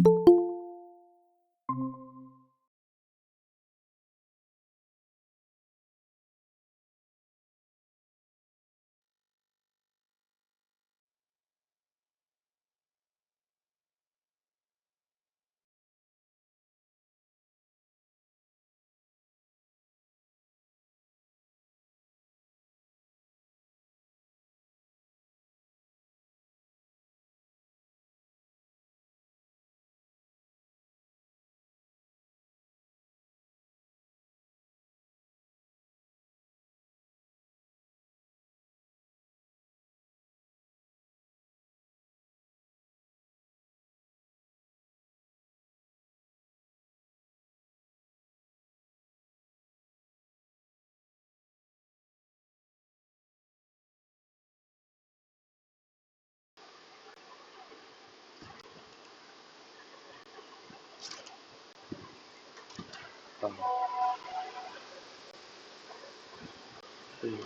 Uh, mm,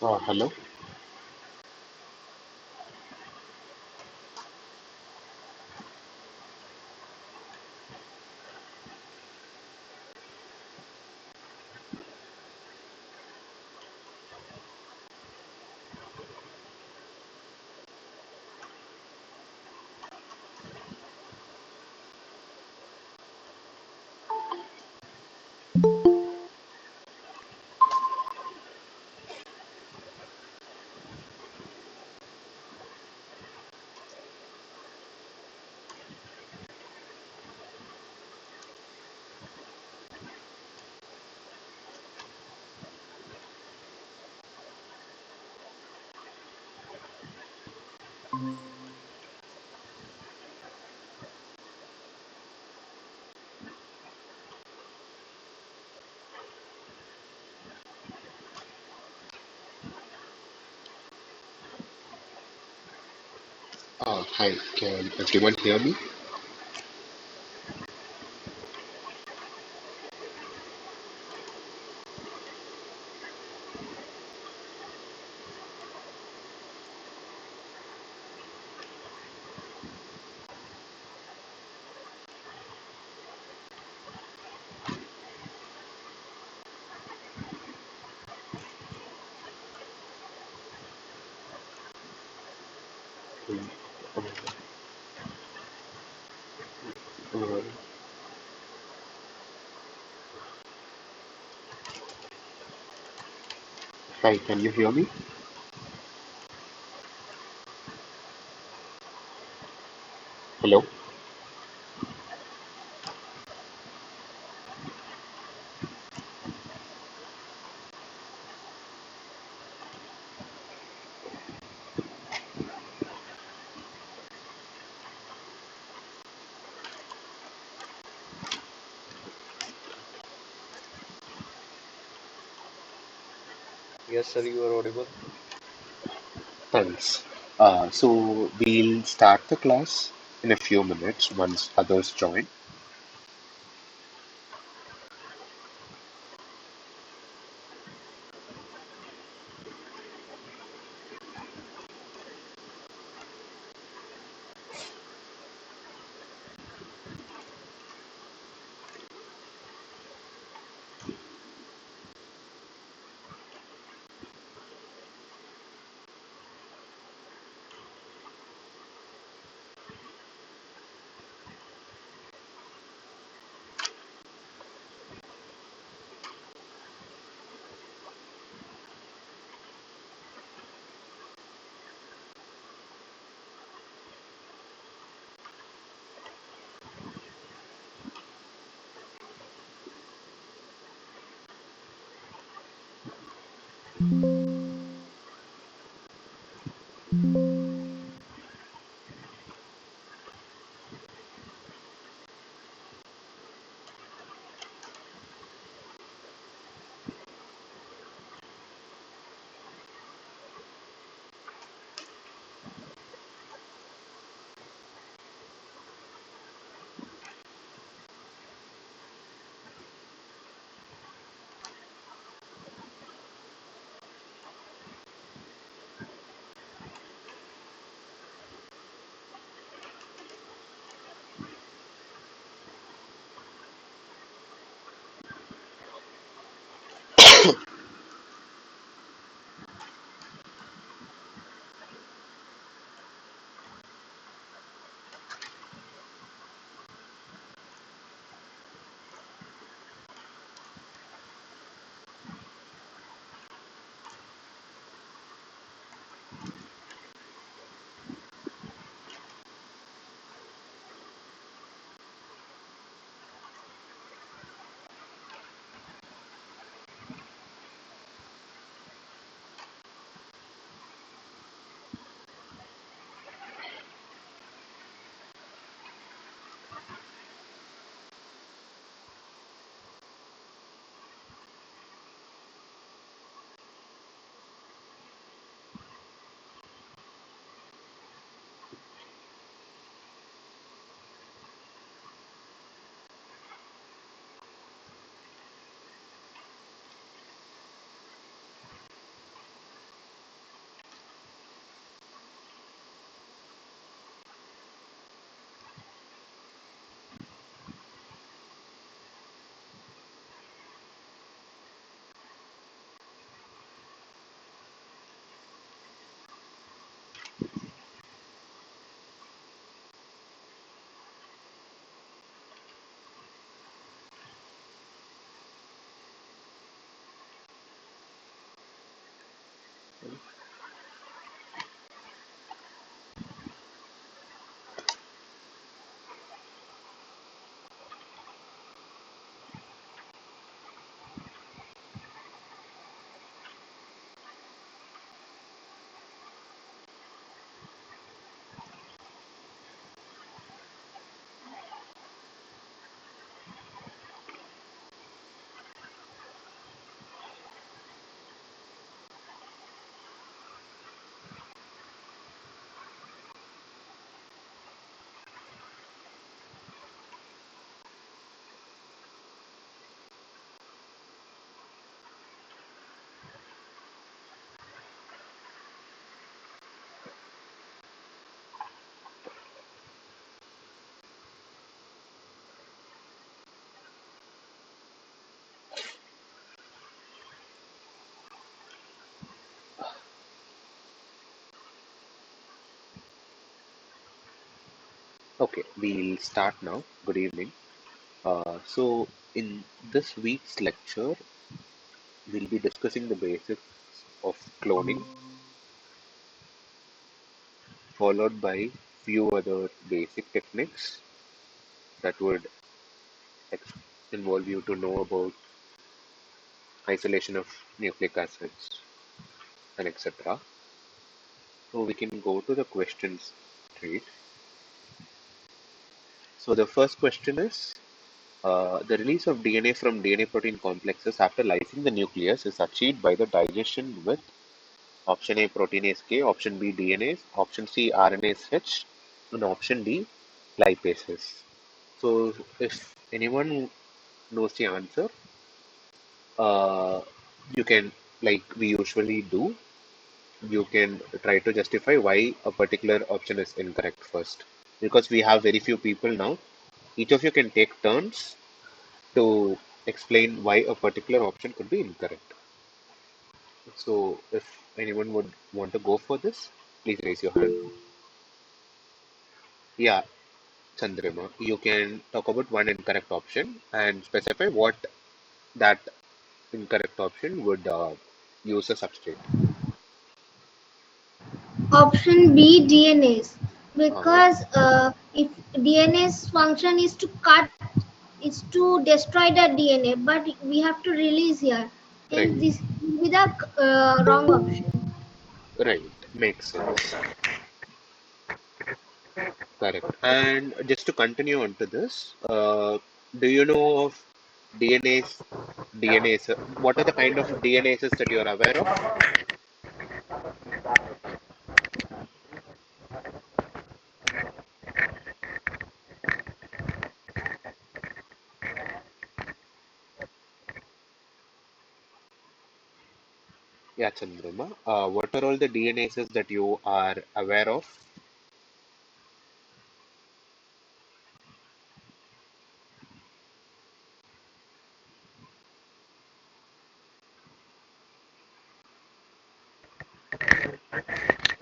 Hello. Hi, can everyone hear me? Mm, uh, Hi, can you hear me? Hello. Yes, sir, you are audible. Thanks. So we'll start the class in a few minutes once others join. Okay, we'll start now. Good evening. So, in this week's lecture, we'll be discussing the basics of cloning, followed by few other basic techniques that would ex- involve you to know about isolation of nucleic acids and etc. So, we can go to the questions straight. So, the first question is the release of DNA from DNA protein complexes after lysing the nucleus is achieved by the digestion with option A proteinase K, option B DNase, option C RNase H, and option D lipases. So if anyone knows the answer, uh, you can, like we usually do, you can try to justify why a particular option is incorrect first. Because we have very few people now, each of you can take turns to explain why a particular option could be incorrect. So if anyone would want to go for this, please raise your hand. Yeah, Chandrima, you can talk about one incorrect option and specify what that incorrect option would use a substrate. Option B, DNAs, Uh, because if DNA's function is to cut, is to destroy the DNA, but we have to release here. right, Hence, this will be the wrong option. right, makes sense. Correct. And just to continue on to this, do you know of DNAs? DNAs. What are the kind of DNAs that you are aware of? Yeah, Chandrima. What are all the DNAs that you are aware of?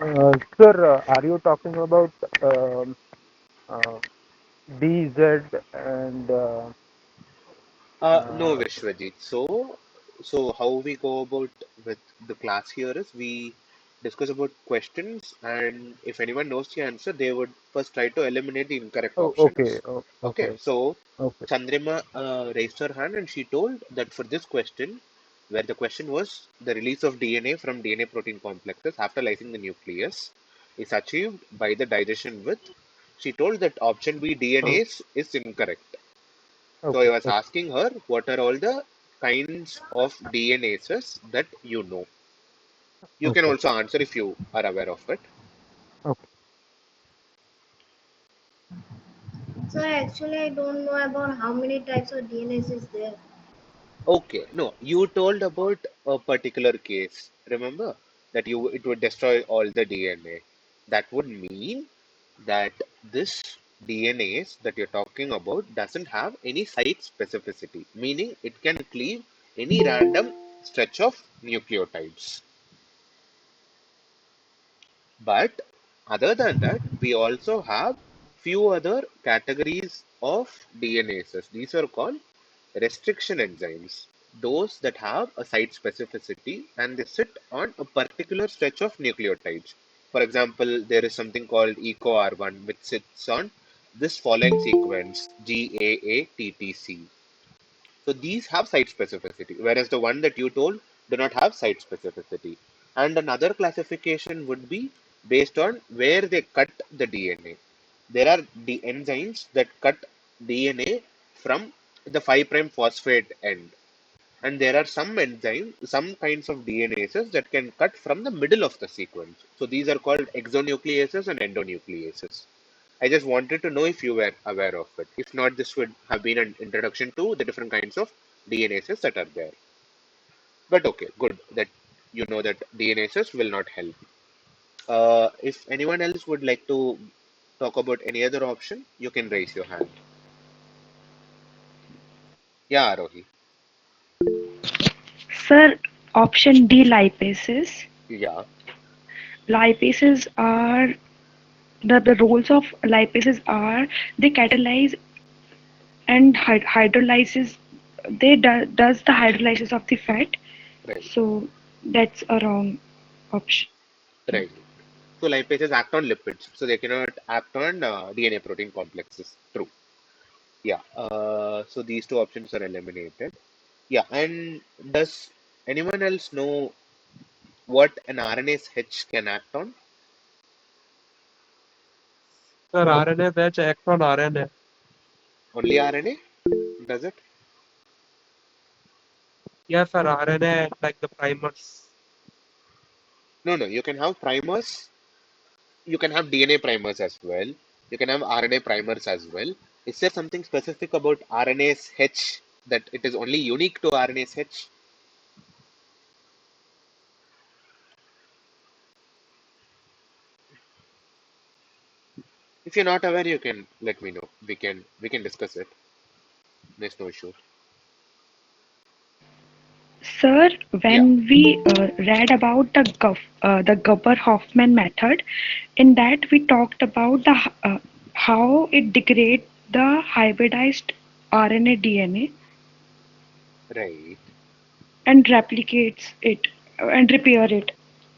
Sir, are you talking about um, uh, DZ and No, uh, Vishwajit. So how we go about with the class here is we discuss about questions, and if anyone knows the answer, they would first try to eliminate the incorrect oh, okay, options. oh, Okay, okay, so okay, Chandrima raised her hand and she told that for this question, where the question was the release of DNA from DNA protein complexes after lysing the nucleus is achieved by the digestion with, she told that option B oh, DNase is incorrect. So I okay, was okay, asking her what are all the kinds of DNases that you know. You can okay, also answer if you are aware of it. okay. So actually, I don't know about how many types of DNAs is there. Okay, no, you told about a particular case. Remember that you it would destroy all the DNA. That would mean that this DNase that you're talking about doesn't have any site specificity, meaning it can cleave any random stretch of nucleotides. But other than that, we also have few other categories of DNases. These are called restriction enzymes. Those that have a site specificity and they sit on a particular stretch of nucleotides. For example, there is something called EcoR1 which sits on this following sequence GAATTC. So these have site specificity, whereas the one that you told do not have site specificity. And another classification would be based on where they cut the DNA. There are the enzymes that cut DNA from the 5' phosphate end. And there are some enzymes, some kinds of DNases that can cut from the middle of the sequence. So these are called exonucleases and endonucleases. I just wanted to know if you were aware of it. If not, this would have been an introduction to the different kinds of DNases that are there. But okay, good that you know that DNases will not help. If anyone else would like to talk about any other option, you can raise your hand. Yeah, Arohi. Sir, option D lipases. Yeah, Lipases are the roles of lipases are they catalyze and hydrolysis. They does the hydrolysis of the fat. right, So that's a wrong option. right. So lipases act on lipids, so they cannot act on DNA protein complexes. True. Yeah. So these two options are eliminated. Yeah, and does anyone else know what an RNase H can act on? Sir, RNA batch act on RNA. Only RNA? Does it? Yeah, sir, RNA like the primers. No, no. You can have primers. You can have DNA primers as well. You can have RNA primers as well. Is there something specific about RNase H that it is only unique to RNase H? If you're not aware, you can let me know. We can discuss it. There's no issue. Sir, Yeah, when we read about the Gubber-Hoffman method, in that we talked about how it degrades the hybridized RNA DNA right. and replicates it and repair it,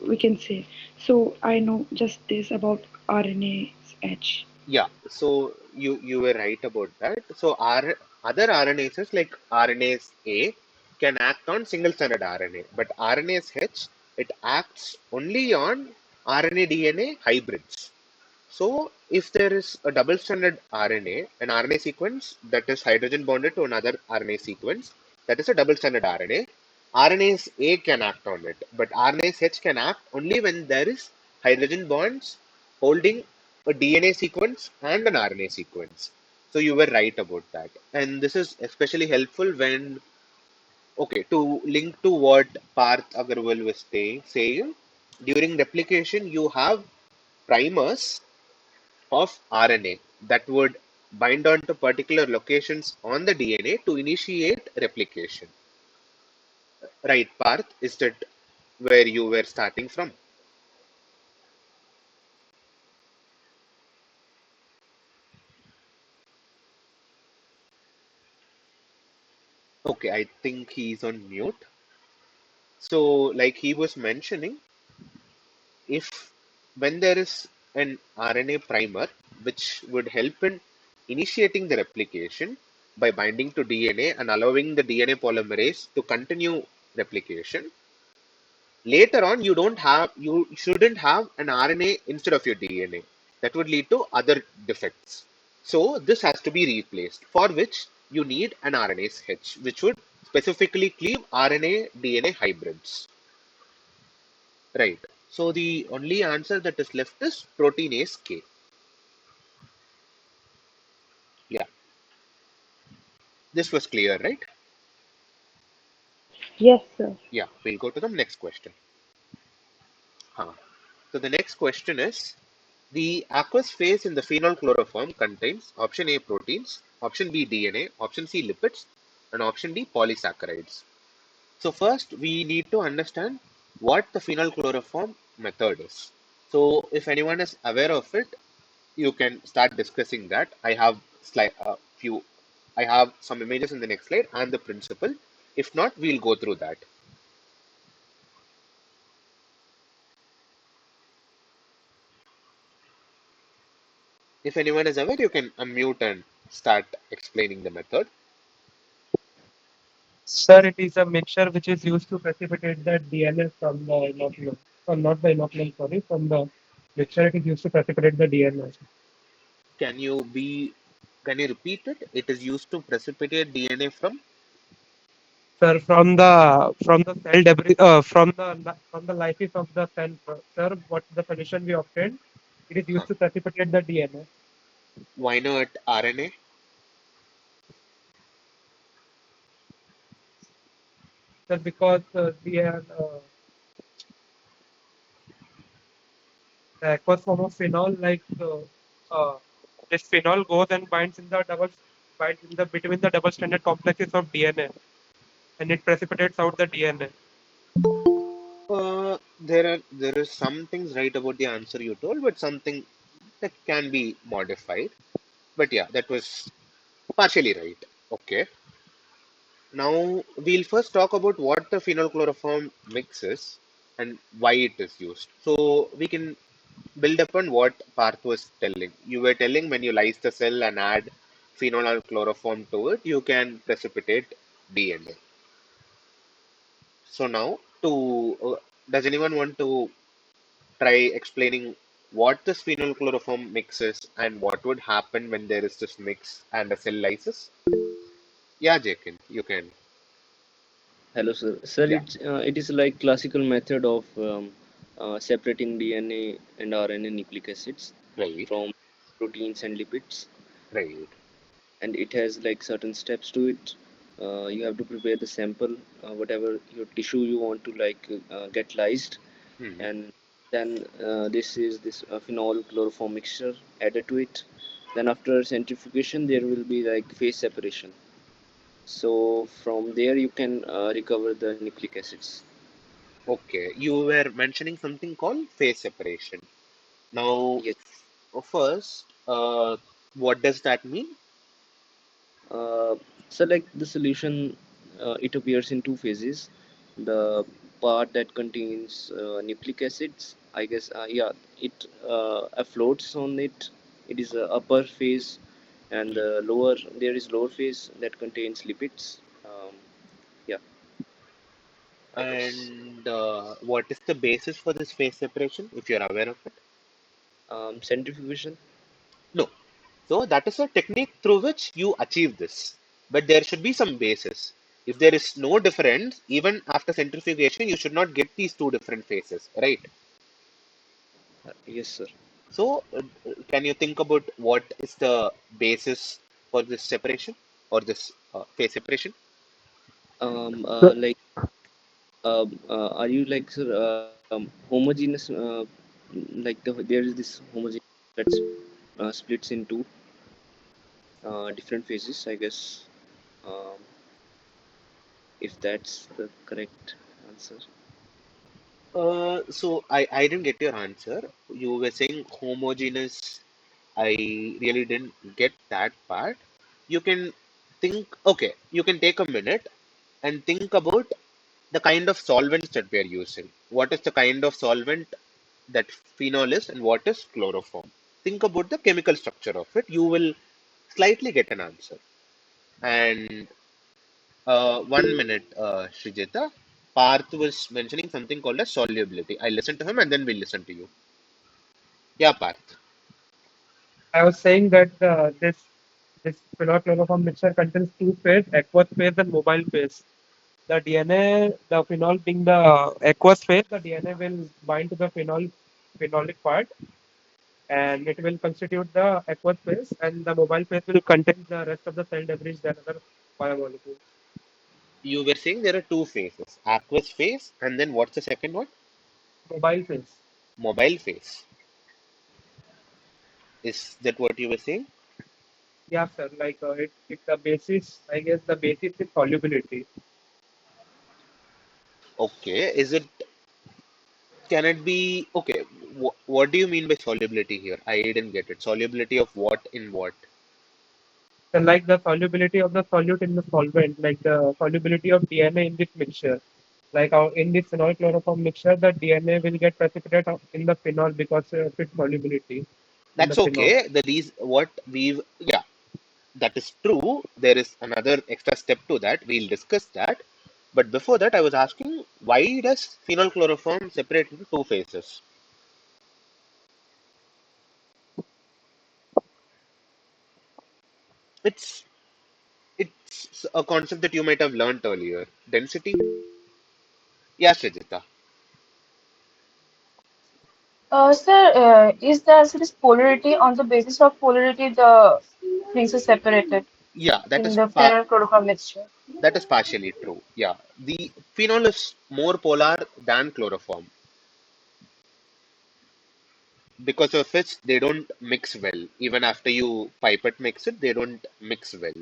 we can say. So I know just this about RNA's H. Yeah, so you were right about that. So other RNases like RNase A can act on single stranded RNA, but RNase H it acts only on RNA DNA hybrids. So if there is a double stranded RNA, an RNA sequence that is hydrogen bonded to another RNA sequence, that is a double stranded RNA. RNase A can act on it, but RNase H can act only when there is hydrogen bonds holding a DNA sequence and an RNA sequence. So you were right about that. And this is especially helpful when, okay, to link to what Parth Agarwal was saying, during replication, you have primers of RNA that would bind on to particular locations on the DNA to initiate replication. Right, Parth? Is that where you were starting from? Okay, I think he's on mute. So, like he was mentioning, if when there is an RNA primer which would help in initiating the replication by binding to DNA and allowing the DNA polymerase to continue replication, later on you shouldn't have an RNA instead of your DNA. That would lead to other defects. So this has to be replaced, for which you need an RNase H, which would specifically cleave RNA DNA hybrids. Right. So the only answer that is left is proteinase K. Yeah, this was clear, right? Yes, sir. Yeah, we'll go to the next question. Huh. So the next question is, the aqueous phase in the phenol chloroform contains option A proteins, option B DNA, option C lipids, and option D polysaccharides. So first we need to understand what the phenol chloroform method is. So if anyone is aware of it, you can start discussing that. I have some images in the next slide and the principle. If not, we'll go through that. If anyone is aware, you can unmute and start explaining the method. Sir, it is a mixture which is used to precipitate the DNA from the inoculum. Not the inoculum, sorry, from the mixture it is used to precipitate the DNA. Can you be can you repeat it? It is used to precipitate DNA from. Sir, from the cell debris, from the lysis of the cell, sir, what the solution we obtained, it is Huh. used to precipitate the DNA. Why not RNA? Sir, because the aqueous form of phenol, uh, this phenol goes and binds in the between the double stranded complexes of DNA, and it precipitates out the DNA. There is some things right about the answer you told, but something that can be modified. But yeah, that was partially right. Okay. Now we'll first talk about what the phenol chloroform mix is and why it is used. So we can build upon what Parth was telling. You were telling when you lyse the cell and add phenol or chloroform to it, you can precipitate DNA. So now, does anyone want to try explaining what this phenol chloroform mix is and what would happen when there is this mix and a cell lysis? Yeah, Jakin, you can. Hello, sir. Sir, Yeah, it is like classical method of separating DNA and RNA nucleic acids right, from proteins and lipids, right. and it has like certain steps to it. You have to prepare the sample, whatever your tissue you want to get lysed, Hmm. and then this phenol chloroform mixture added to it. Then after centrifugation, there will be like phase separation. So from there you can recover the nucleic acids. Okay, you were mentioning something called phase separation. Now, Yes. first, what does that mean? Uh, so like the solution, it appears in two phases. The part that contains nucleic acids, I guess, yeah, it floats on it. It is a upper phase, and Hmm. there is lower phase that contains lipids. Yeah, I guess. And what is the basis for this phase separation, if you're aware of it? Centrifugation. No. So that is a technique through which you achieve this. But there should be some basis. If there is no difference, even after centrifugation, you should not get these two different phases, right? Yes, sir. So, can you think about what is the basis for this separation or this phase separation? So, Like are you like sir homogeneous there is this homogeneous that splits into different phases, I guess, um, if that's the correct answer. I didn't get your answer. You were saying homogeneous. I really didn't get that part. You can think, okay, you can take a minute. and think about the kind of solvents that we are using. What is the kind of solvent that phenol is and what is chloroform? Think about the chemical structure of it. You will slightly get an answer. And 1 minute, Srijita. Parth was mentioning something called as solubility. I listen to him and then we'll listen to you. Yeah, Parth. I was saying that this phenol-chloroform mixture contains two phase, aqueous phase and mobile phase. The DNA, the phenol being the aqueous phase, the DNA will bind to the phenolic part, and it will constitute the aqueous phase, and the mobile phase will contain the rest of the cell debris and other biomolecules. You were saying there are two phases, aqueous phase, and then what's the second one? Mobile phase. Mobile phase. Is that what you were saying? Yeah, sir. Like it the basis. I guess the basis is solubility. Okay. Is it, can it be, okay. What do you mean by solubility here? I didn't get it. Solubility of what in what? So like the solubility of the solute in the solvent, like the solubility of DNA in this mixture. Like in this phenol chloroform mixture, the DNA will get precipitated in the phenol because of its solubility in the That's phenol. okay. The reason what we've, yeah, that is true. There is another extra step to that. We'll discuss that. But before that, I was asking, why does phenol chloroform separate into two phases? It's it's a concept that you might have learned earlier. Density. Yeah, Srijita. Sir, is the answer is polarity? On the basis of polarity, the things are separated Yeah, in the phenol chloroform mixture. that is partially true. Yeah, the phenol is more polar than chloroform because of which they don't mix well. Even after you pipette mix it, they don't mix well.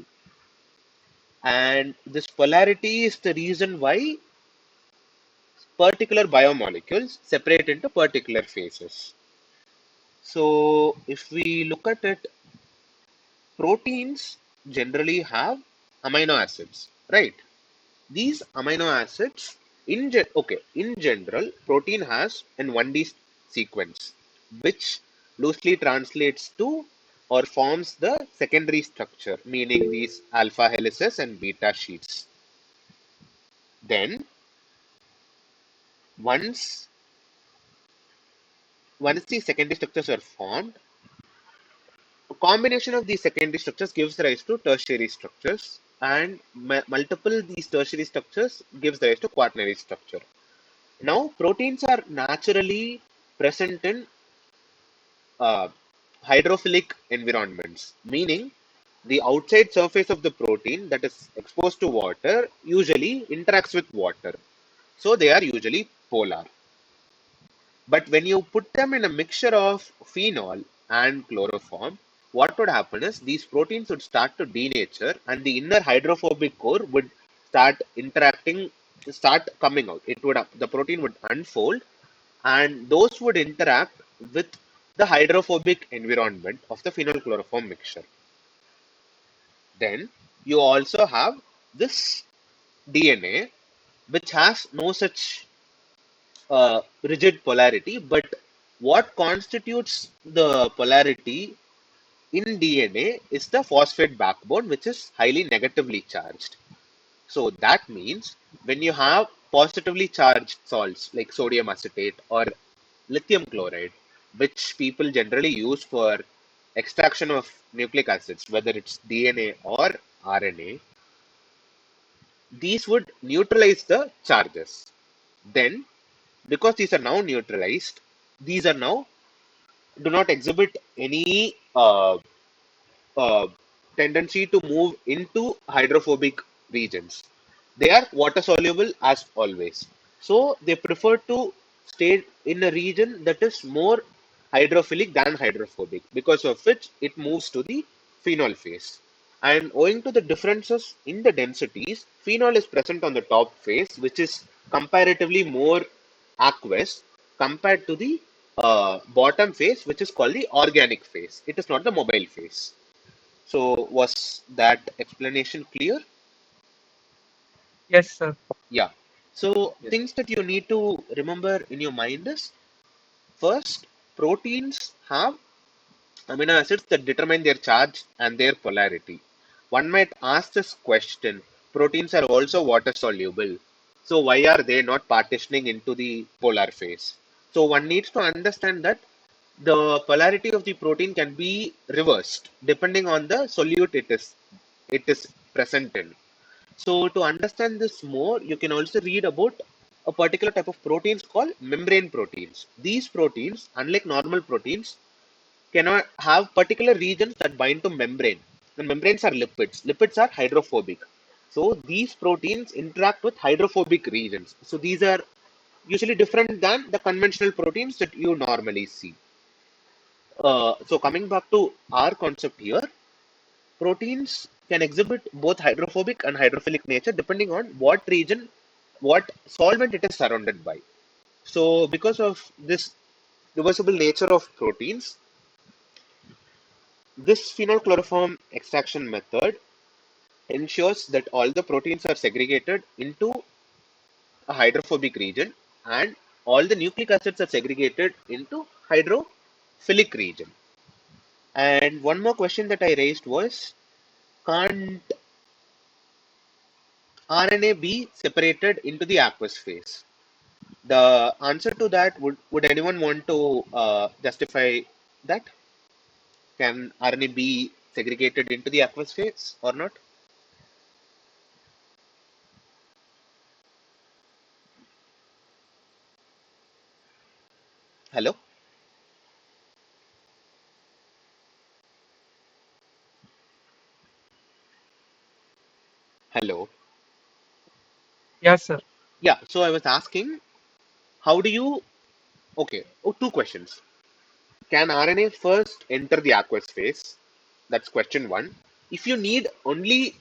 And this polarity is the reason why particular biomolecules separate into particular phases. So if we look at it, proteins generally have amino acids, right? These amino acids, in general, protein has an 1D sequence, which loosely translates to or forms the secondary structure, meaning these alpha helices and beta sheets. Then, once once these secondary structures are formed, a combination of these secondary structures gives rise to tertiary structures, and multiple these tertiary structures gives rise to quaternary structure. Now, proteins are naturally present in uh, hydrophilic environments, meaning the outside surface of the protein that is exposed to water usually interacts with water. So they are usually polar. But when you put them in a mixture of phenol and chloroform, what would happen is these proteins would start to denature and the inner hydrophobic core would start interacting, start coming out. It would, the protein would unfold and those would interact with the hydrophobic environment of the phenol chloroform mixture. Then you also have this DNA which has no such rigid polarity, but what constitutes the polarity in DNA is the phosphate backbone, which is highly negatively charged. So that means when you have positively charged salts like sodium acetate or lithium chloride, which people generally use for extraction of nucleic acids, whether it's DNA or RNA, these would neutralize the charges. Then, because these are now neutralized, these are now do not exhibit any uh, tendency to move into hydrophobic regions. They are water soluble as always. So they prefer to stay in a region that is more hydrophilic than hydrophobic, because of which it moves to the phenol phase. And owing to the differences in the densities, phenol is present on the top phase, which is comparatively more aqueous compared to the bottom phase, which is called the organic phase. It is not the mobile phase. So was that explanation clear? Yes, sir. Yeah. So Yes. things that you need to remember in your mind is first, proteins have amino acids that determine their charge and their polarity. One might ask this question, proteins are also water soluble. So why are they not partitioning into the polar phase? So one needs to understand that the polarity of the protein can be reversed depending on the solute it is present in. So to understand this more, you can also read about a particular type of proteins called membrane proteins. These proteins, unlike normal proteins, cannot have particular regions that bind to membrane. And membranes are lipids. Lipids are hydrophobic. So these proteins interact with hydrophobic regions. So these are usually different than the conventional proteins that you normally see. So coming back to our concept here, proteins can exhibit both hydrophobic and hydrophilic nature depending on what region, what solvent it is surrounded by. So because of this reversible nature of proteins, this phenolchloroform extraction method ensures that all the proteins are segregated into a hydrophobic region and all the nucleic acids are segregated into hydrophilic region. And one more question that I raised was, can't RNA be separated into the aqueous phase? The answer to that, would anyone want to justify that? Can RNA be segregated into the aqueous phase or not? Hello? Hello? Yes, sir. Yeah, so I was asking, how do you, okay, oh, two questions. Can RNA first enter the aqueous phase? That's question one. If you need only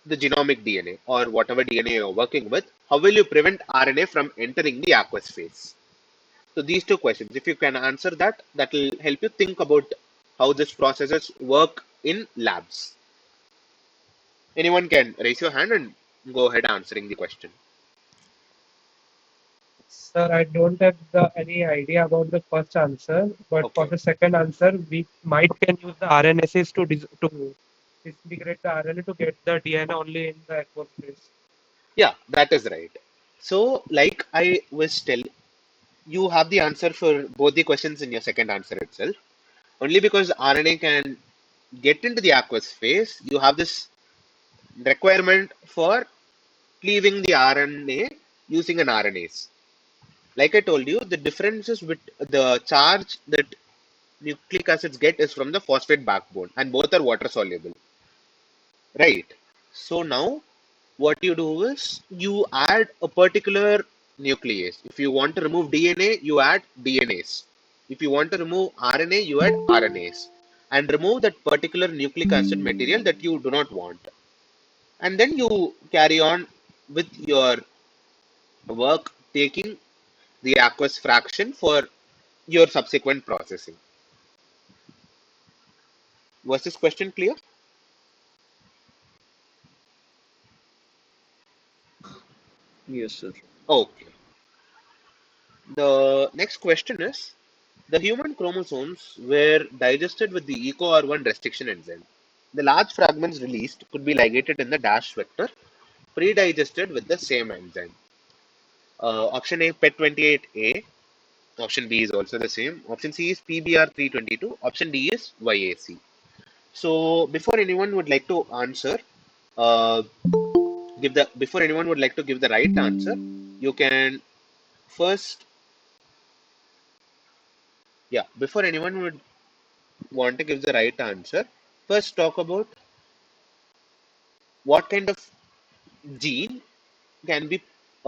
the genomic DNA or whatever DNA you're working with, how will you prevent RNA from entering the aqueous phase? So these two questions, if you can answer that, that will help you think about how these processes work in labs. Anyone can raise your hand and go ahead answering the question. Sir, I don't have any idea about the first answer, but for Okay. the second answer, we might can use the RNSs to disintegrate the RNA to get the DNA only in the aqueous phase. Yeah, that is right. So, like I was telling, you have the answer for both the questions in your second answer itself. Only because RNA can get into the aqueous phase, you have this requirement for cleaving the RNA using an RNase. Like I told you, the differences with the charge that nucleic acids get is from the phosphate backbone, and both are water soluble, right? So now what you do is you add a particular nuclease. If you want to remove DNA, you add DNase. If you want to remove RNA, you add RNase and remove that particular nucleic acid material that you do not want. And then you carry on with your work taking the aqueous fraction for your subsequent processing. Was this question clear? Yes, sir. Okay. The next question is, the human chromosomes were digested with the EcoR1 restriction enzyme. The large fragments released could be ligated in the dash vector, pre-digested with the same enzyme. Option A, PET28A. Option B is also the same. Option C is PBR322. Option D is YAC. So before anyone would like to answer, uh, before anyone would like to give the right answer, you can first, yeah, before anyone would want to give the right answer, first talk about what kind of gene can be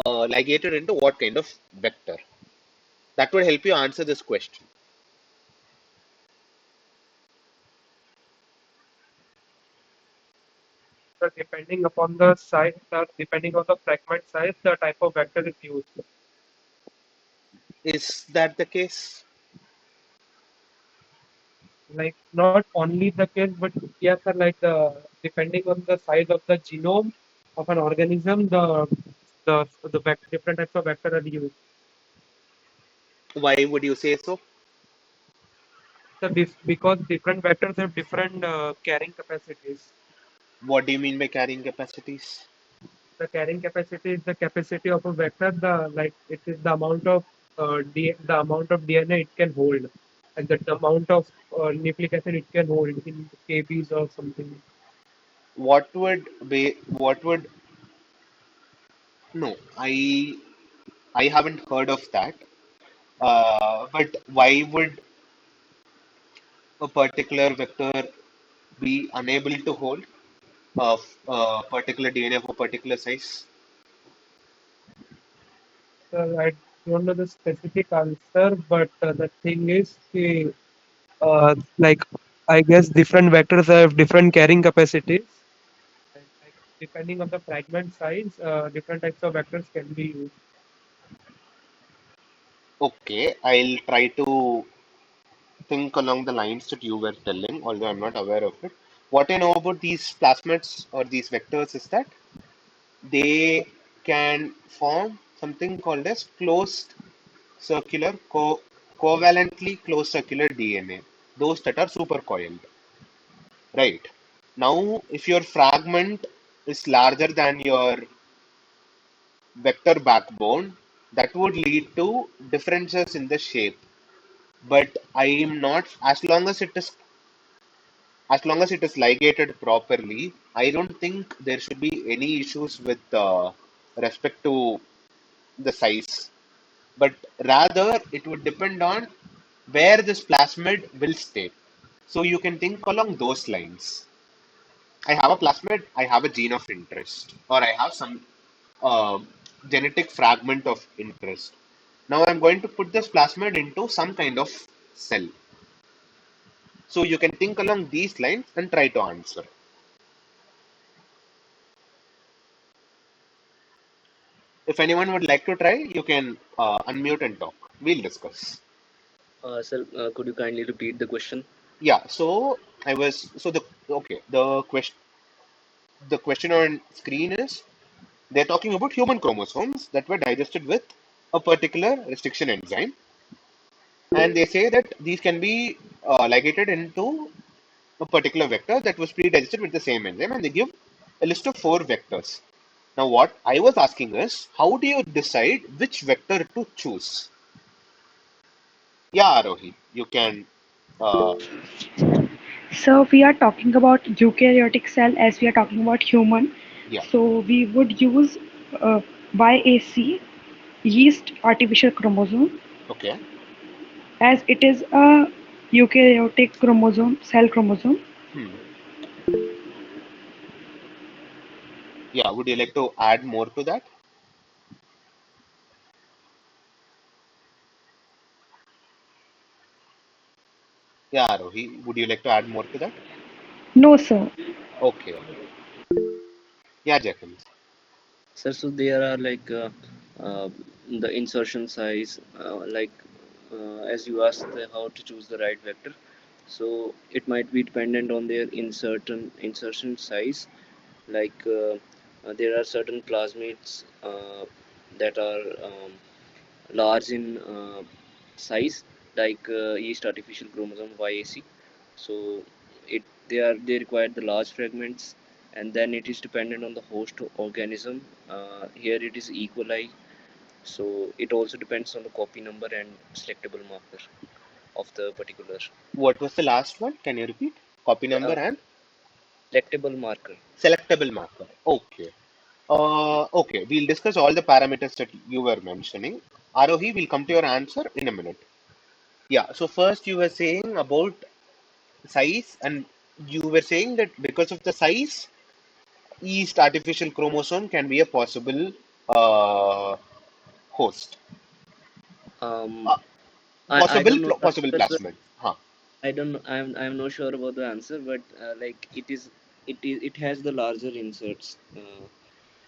ligated into what kind of vector. That would help you answer this question. So depending upon the size, depending on the fragment size, the type of vector is used. Is that the case? Like not only the case, but yes, sir, like the depending on the size of the genome, of an organism, different types of vector are used. Why would you say so? So because different vectors have different carrying capacities. What do you mean by carrying capacities? The carrying capacity is the capacity of a vector. It is the amount of the amount of DNA it can hold, and the amount of nucleic acid it can hold in kbs or something. What would no, I haven't heard of that. But why would a particular vector be unable to hold a particular DNA of a particular size? So I don't know the specific answer, but the thing is, like I guess different vectors have different carrying capacities, and I guess depending on the fragment size, different types of vectors can be used. Okay, I'll try to think along the lines that you were telling, although I'm not aware of it. What I know about these plasmids or these vectors is that they can form something called as closed circular, covalently closed circular DNA, those that are supercoiled, right? Now, if your fragment is larger than your vector backbone, that would lead to differences in the shape. But I am not, as long as it is ligated properly, I don't think there should be any issues with respect to the size. But rather, it would depend on where this plasmid will stay. So you can think along those lines. I have a plasmid, I have a gene of interest, or I have some uh, genetic fragment of interest. Now I'm going to put this plasmid into some kind of cell. So you can think along these lines and try to answer. If anyone would like to try, you can unmute and talk. We'll discuss. Sir, could you kindly repeat the question? Yeah, so I was so the okay, the question on screen is they're talking about human chromosomes that were digested with a particular restriction enzyme, and they say that these can be ligated into a particular vector that was pre-digested with the same enzyme, and they give a list of 4 vectors. Now, what I was asking is, how do you decide which vector to choose? Yeah, Arohi, you can. Uh, So we are talking about eukaryotic cell as we are talking about human. yeah, So we would use uh, YAC, yeast artificial chromosome, okay. as it is a eukaryotic chromosome, cell chromosome. Hmm. Yeah, would you like to add more to that? Yeah, Arohi, would you like to add more to that? No, sir. Okay, okay. Yeah, Jackson. Sir, so there are like uh, the insertion size, as you asked, how to choose the right vector. So it might be dependent on their insertion size. There are certain plasmids that are large in size, like yeast artificial chromosome YAC. So they require the large fragments, and then it is dependent on the host organism. Here it is E. coli. So it also depends on the copy number and selectable marker of the particular What was the last one? Can you repeat? Copy number uh, and selectable marker. selectable marker. Okay. Okay, we'll discuss all the parameters that you were mentioning. Arohi, we'll come to your answer in a minute. Yeah, so first you were saying about size, and you were saying that because of the size, each artificial chromosome can be a possible uh, host, Um, uh, I don't know the possible answer, sir. plasmid. Huh. I don't know. I'm not sure about the answer, but it has the larger inserts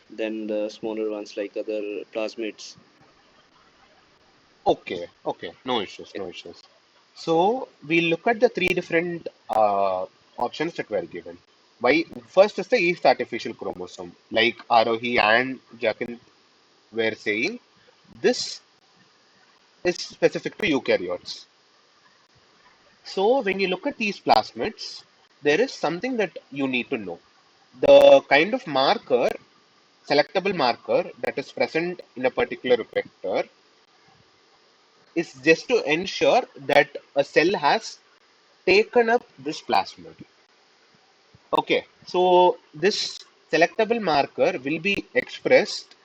than the smaller ones like other plasmids. Okay, okay, no issues, no issues. So we'll look at the 3 different options that were given. Why? First is the yeast artificial chromosome. Like Arohi and Jakin were saying, this is specific to eukaryotes. So when you look at these plasmids, there is something that you need to know. The kind of marker, selectable marker that is present in a particular vector is just to ensure that a cell has taken up this plasmid. Okay, so this selectable marker will be expressed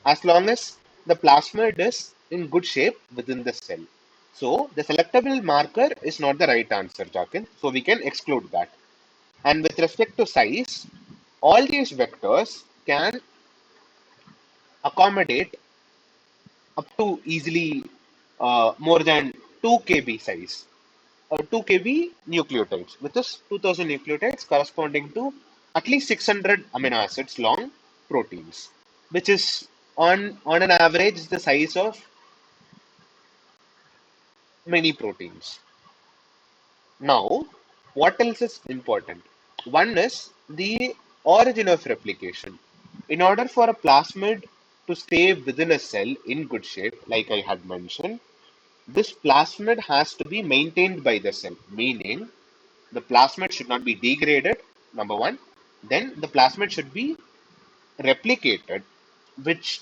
as long as the plasmid is in good shape within the cell. So the selectable marker is not the right answer, Jakin. So we can exclude that. And with respect to size, all these vectors can accommodate up to easily more than 2 kb size. 2 kb nucleotides, which is 2000 nucleotides corresponding to at least 600 amino acids long proteins, which is on an average the size of many proteins. Now, what else is important? One is the origin of replication. In order for a plasmid to stay within a cell in good shape, like I had mentioned, this plasmid has to be maintained by the cell, meaning the plasmid should not be degraded, number one. Then the plasmid should be replicated, which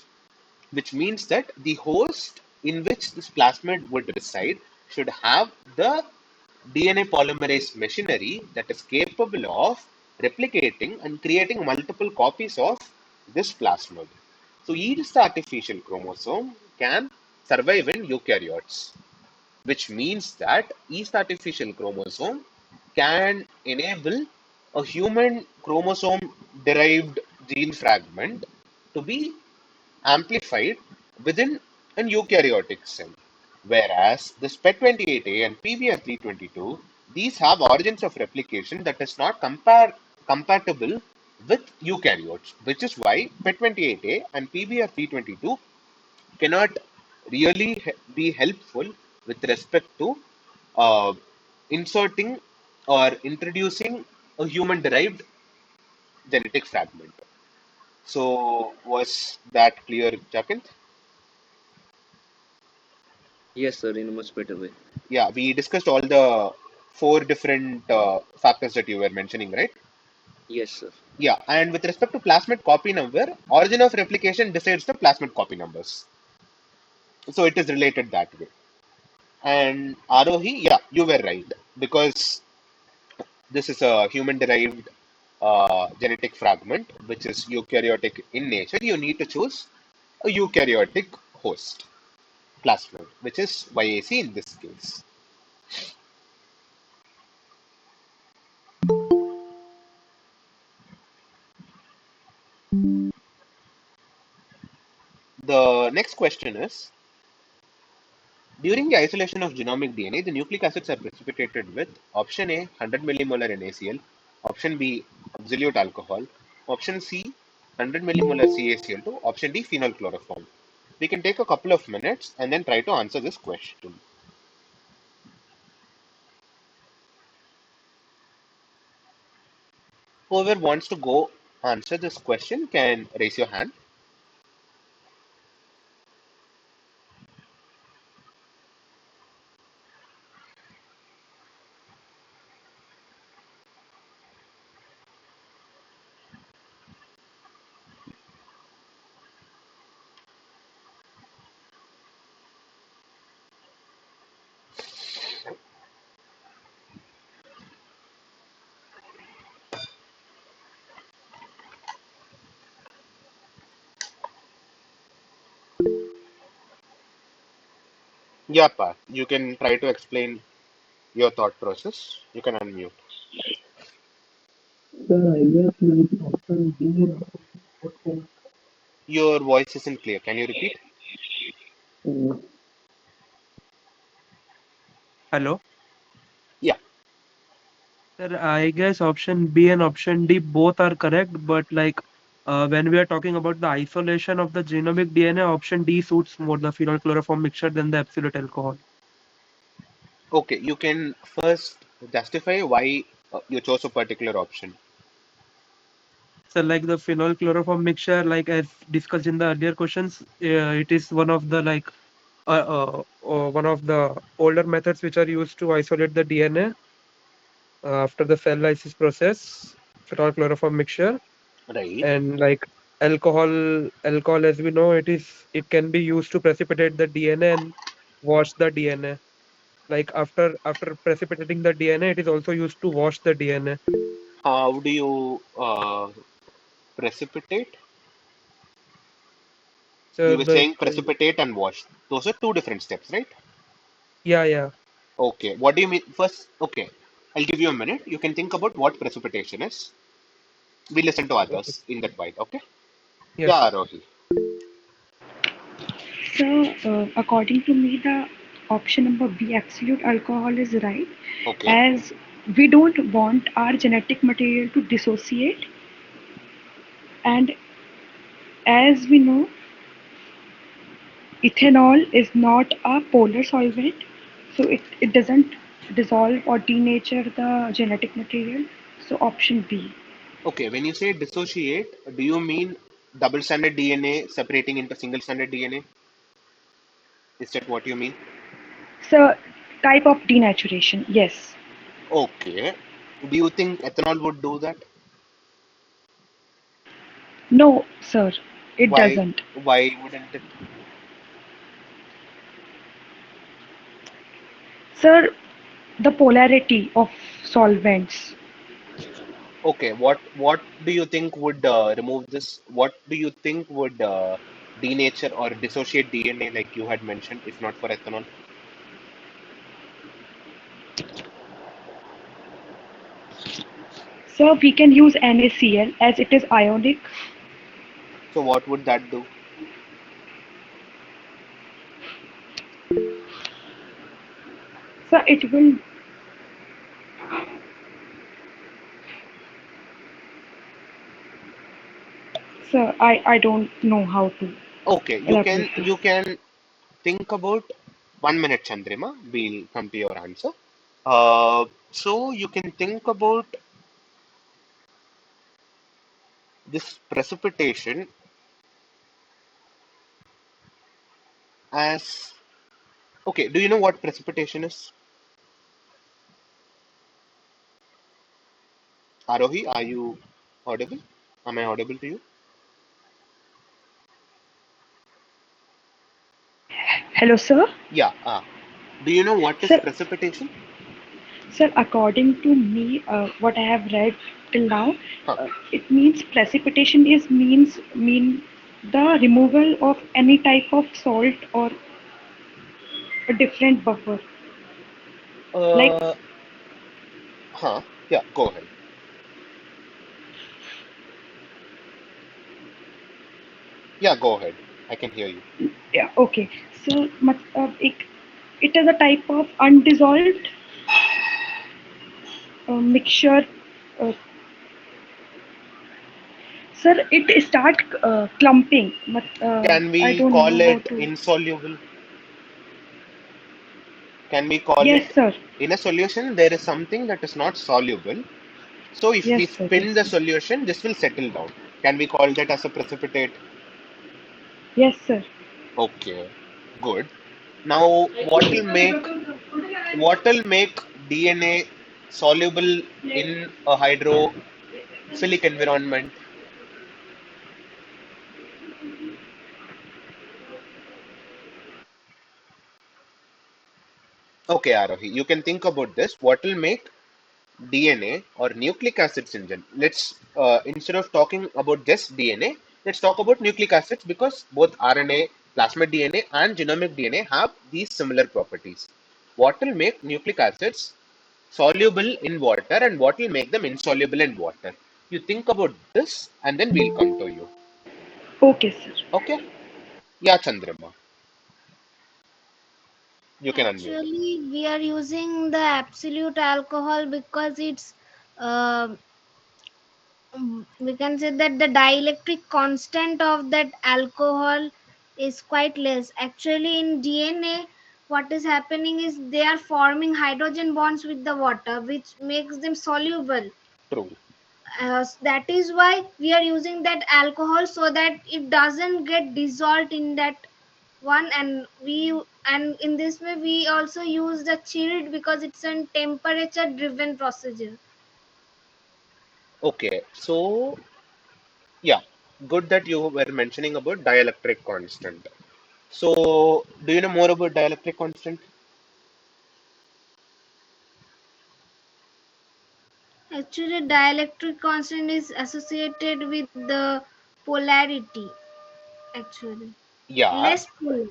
which means that the host in which this plasmid would reside should have the DNA polymerase machinery that is capable of replicating and creating multiple copies of this plasmid. So each artificial chromosome can survive in eukaryotes, which means that each artificial chromosome can enable a human chromosome derived gene fragment to be amplified within an eukaryotic cell. Whereas the SPET28A and PBR322, these have origins of replication that is not compatible with eukaryotes, which is why PET28A and PBR322 cannot really be helpful with respect to uh, inserting or introducing a human derived genetic fragment. So, was that clear, Jakint? Yes, sir, in a much better way. Yeah, we discussed all the four different factors that you were mentioning, right? Yes, sir. Yeah, and with respect to plasmid copy number, origin of replication decides the plasmid copy numbers. So it is related that way. And Arohi, yeah, you were right because this is a human-derived genetic fragment, which is eukaryotic in nature. You need to choose a eukaryotic host plasmid, which is YAC in this case. The next question is, during the isolation of genomic DNA, the nucleic acids are precipitated with option A 100 millimolar NaCl, option B absolute alcohol, option C 100 millimolar CaCl2, option D phenol chloroform. We can take a couple of minutes and then try to answer this question. Whoever wants to go answer this question can raise your hand. Yeah, Pa, you can try to explain your thought process. You can unmute. Sir, I guess like option B and option Your voice isn't clear. Can you repeat? C. Hello. Yeah. Sir, I guess option B and option D both are correct, but like when we are talking about the isolation of the genomic DNA, option D suits more the phenol chloroform mixture than the absolute alcohol. Okay, you can first justify why you chose a particular option. So like the phenol chloroform mixture, like as discussed in the earlier questions, it is one of the one of the older methods which are used to isolate the DNA after the cell lysis process, phenol chloroform mixture. Right. And like alcohol as we know, it can be used to precipitate the DNA and wash the DNA. Like after precipitating the DNA, it is also used to wash the DNA. How do you precipitate? So You were the saying precipitate and wash. Those are two different steps, right? yeah, yeah. Okay. What do you mean? First, okay. I'll give you a minute. You can think about what precipitation is. We listen to Okay. others in that while. Okay. Yes. Yeah, Rohi. So, according to me, the option number B, absolute alcohol, is right, Okay. as we don't want our genetic material to dissociate, and as we know, ethanol is not a polar solvent, so it doesn't dissolve or denature the genetic material. So, option B. Okay. When you say dissociate, do you mean double stranded DNA separating into single stranded DNA? Is that what you mean? So, type of denaturation, yes. Okay. Do you think ethanol would do that? No, sir, it Why? doesn't. Why wouldn't it? Sir, the polarity of solvents. Okay. What do you think would remove this? What do you think would denature or dissociate DNA like you had mentioned, if not for ethanol? So we can use NaCl as it is ionic. So what would that do? So it will. So I don't know how to Okay, elaborate this. you can think about 1 minute, Chandrima. We'll come to your answer. So you can think about this precipitation as okay. Do you know what precipitation is? Arohi, are you audible? Am I audible to you? Hello, sir. Yeah. Do you know what is Sir, precipitation? sir. According to me, what I have read till now, Huh. it means precipitation is mean the removal of any type of salt or a different buffer. Like, Uh, huh. Yeah. Go ahead. Yeah. Go ahead. I can hear you. yeah, okay. So, it is a type of undissolved mixture. Uh, Sir, it start clumping, but Can I we don't call know how it to. insoluble? Can we call Yes, it sir. in a solution? There is something that is not soluble. So if Yes, we sir. Yes, spin the sir. solution, this will settle down. Can we call that as a precipitate? Yes, sir. Okay, good. Now, what will make DNA soluble in a hydrophilic environment? Okay, Arohi, you can think about this. What will make DNA or nucleic acids in gen. Let's instead of talking about just DNA, let's talk about nucleic acids because both RNA, plasmid DNA, and genomic DNA have these similar properties. What will make nucleic acids soluble in water and what will make them insoluble in water? You think about this and then we'll come to you. Okay, sir. Okay? Yeah, Chandrama, you can unmute. Actually, we are using the absolute alcohol because it's uh, we can say that the dielectric constant of that alcohol is quite less. Actually, in DNA, what is happening is they are forming hydrogen bonds with the water, which makes them soluble. True. that is why we are using that alcohol, so that it doesn't get dissolved in that one. And in this way we also use the chilled because it's a temperature driven procedure. Okay, so yeah, good that you were mentioning about dielectric constant. So, do you know more about dielectric constant? Actually, dielectric constant is associated with the polarity. Actually, Yeah, less polar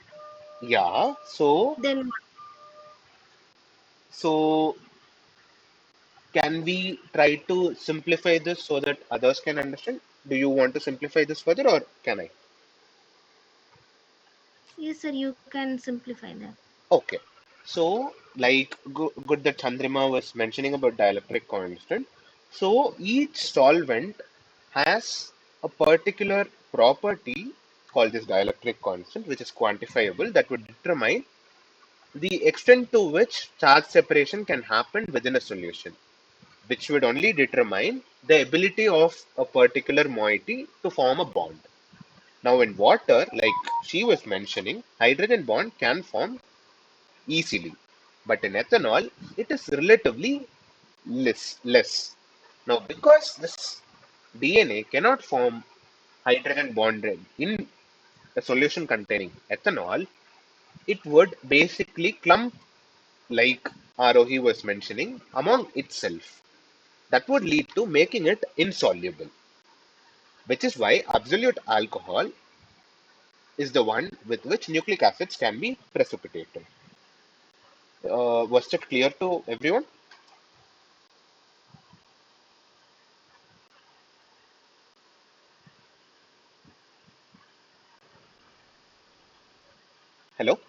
yeah. So, than so can we try to simplify this so that others can understand? Do you want to simplify this further, or can I? yes, sir. You can simplify that. Okay. So, like, good that Chandrima was mentioning about dielectric constant. So, each solvent has a particular property called this dielectric constant, which is quantifiable, that would determine the extent to which charge separation can happen within a solution, which would only determine the ability of a particular moiety to form a bond. Now, in water, like she was mentioning, hydrogen bond can form easily, but in ethanol, it is relatively less. Now, because this DNA cannot form hydrogen bond in a solution containing ethanol, it would basically clump like Arohi was mentioning among itself. That would lead to making it insoluble, which is why absolute alcohol is the one with which nucleic acids can be precipitated. Was that clear to everyone? Hello?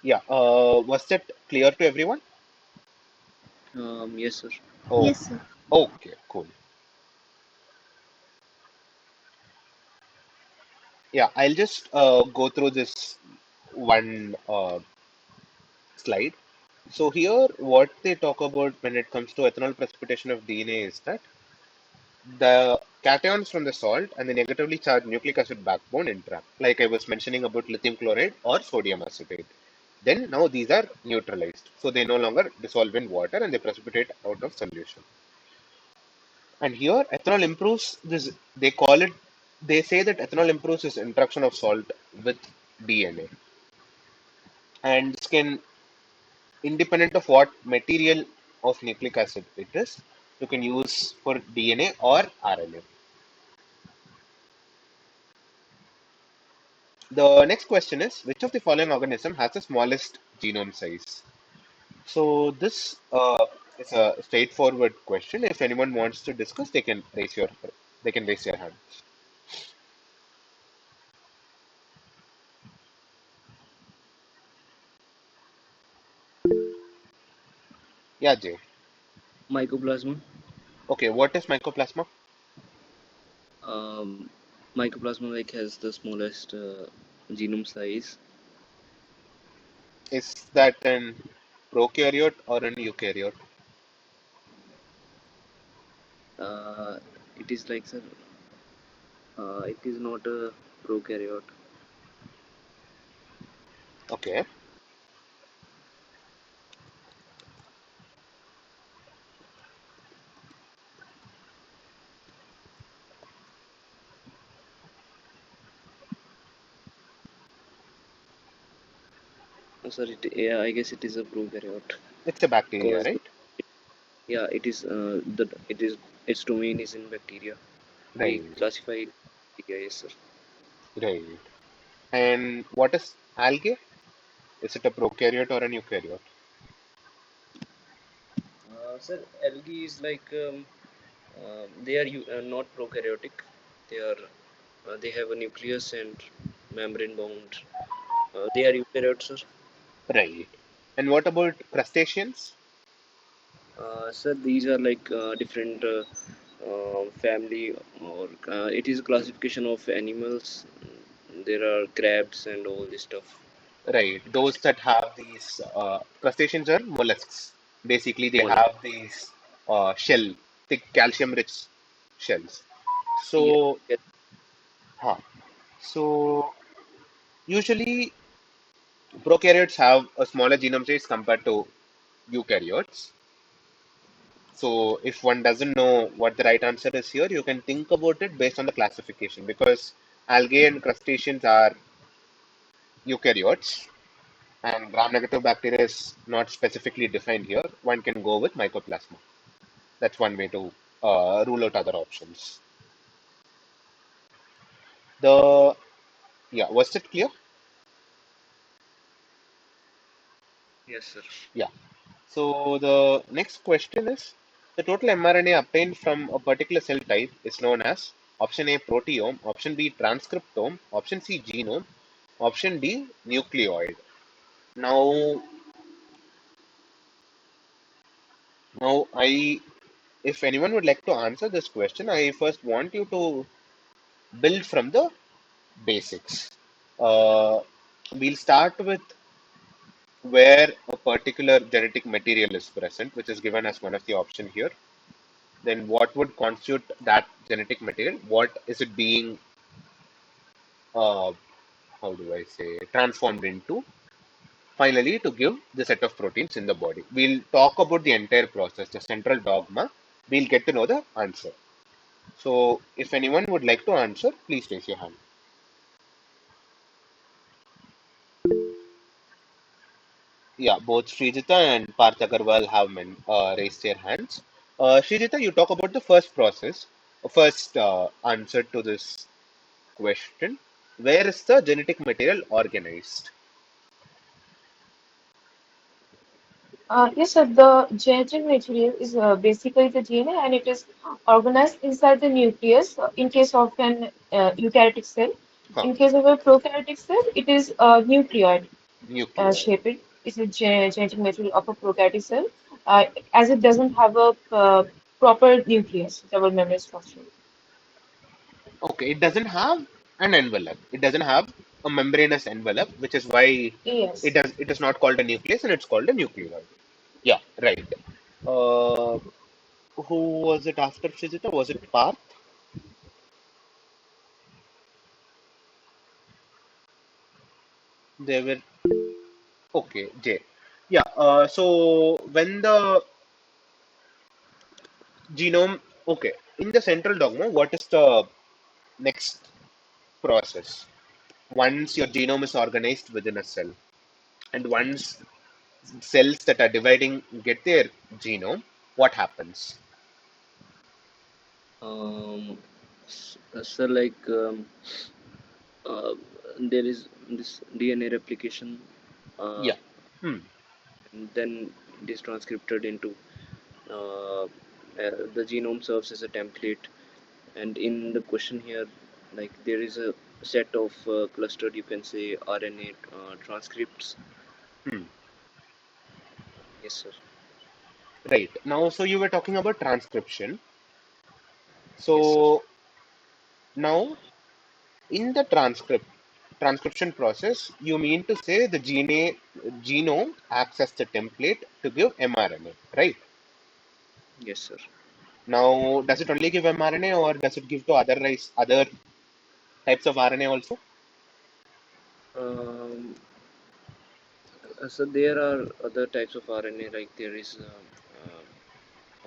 Yeah. Was that clear to everyone? Yes, sir. Oh, Yes, sir. okay, cool. Yeah, I'll just go through this one slide. So here, what they talk about when it comes to ethanol precipitation of DNA is that the cations from the salt and the negatively charged nucleic acid backbone interact, like I was mentioning about lithium chloride or sodium acetate. Then now these are neutralized, so they no longer dissolve in water and they precipitate out of solution. And here, ethanol improves this. They call it. They say that ethanol improves this interaction of salt with DNA, and this can, independent of what material of nucleic acid it is, you can use for DNA or RNA. The next question is, which of the following organism has the smallest genome size? So this is a straightforward question. If anyone wants to discuss, they can raise their hand. Yeah, Jay. Mycoplasma. Okay, what is mycoplasma? Um, Mycoplasma like has the smallest genome size. Is that an prokaryote or an eukaryote? Uh, it is like, sir, it is not a prokaryote. Okay. Sir, yeah, I guess it is a prokaryote It's a bacteria, because right? yeah, it is it is its domain is in bacteria. We Right, classify it bacteria, yes, sir. right. And what is algae? Is it a prokaryote or an eukaryote? Sir, algae is like they are not prokaryotic. They are they have a nucleus and membrane bound. They are eukaryotes, sir. Right. And what about crustaceans? Sir, these are like different family, or it is classification of animals. There are crabs and all this stuff. right. Those that have these crustaceans are mollusks. Basically, they Mollusk. have these shell, thick calcium-rich shells. Yeah. So, Yes. huh. So usually prokaryotes have a smaller genome size compared to eukaryotes. So if one doesn't know what the right answer is here, you can think about it based on the classification because algae and crustaceans are eukaryotes and gram-negative bacteria is not specifically defined here. One can go with mycoplasma. That's one way to rule out other options. The Yeah, was it clear? Yes, sir. Yeah. So the next question is the total mRNA obtained from a particular cell type is known as option A proteome, option B transcriptome, option C genome, option D nucleoid. Now, now I if anyone would like to answer this question, I first want you to build from the basics. Uh, we'll start with where a particular genetic material is present, which is given as one of the option here. Then what would constitute that genetic material? What is it being, uh, how do I say, transformed into? Finally, to give the set of proteins in the body. We'll talk about the entire process, the central dogma. We'll get to know the answer. So, if anyone would like to answer, please raise your hand. Yeah, both Srijita and Parth Agarwal have raised their hands. Srijita, you talk about the first process, first answer to this question. Where is the genetic material organized? Yes, sir. The genetic material is basically the DNA, and it is organized inside the nucleus. In case of an eukaryotic cell, Huh, in case of a prokaryotic cell, it is nucleoid nucleoid. shaped. It's a genetic material of a prokaryotic cell, as it doesn't have a proper nucleus, double membrane structure. Okay, it doesn't have an envelope. It doesn't have a membranous envelope, which is why Yes. it is not called a nucleus and it's called a nucleoid. Yeah, right. Uh, who was it after Srijita? Was it Parth? They were okay, J. Yeah. So when the genome, okay, in the central dogma, what is the next process? Once your genome is organized within a cell, and once cells that are dividing get their genome, what happens? So like uh, there is this DNA replication, uh, Yeah. Hmm. and then it is transcripted into the genome serves as a template. And in the question here, like there is a set of clustered, you can say, RNA transcripts. Hmm. Yes, sir. Right. Now, so you were talking about transcription. Yes, sir. So now in the transcription process, you mean to say the genome acts as the template to give mRNA, right? Yes, sir. Now, does it only give mRNA or does it give to other types of RNA also? Um, so there are other types of RNA, like there is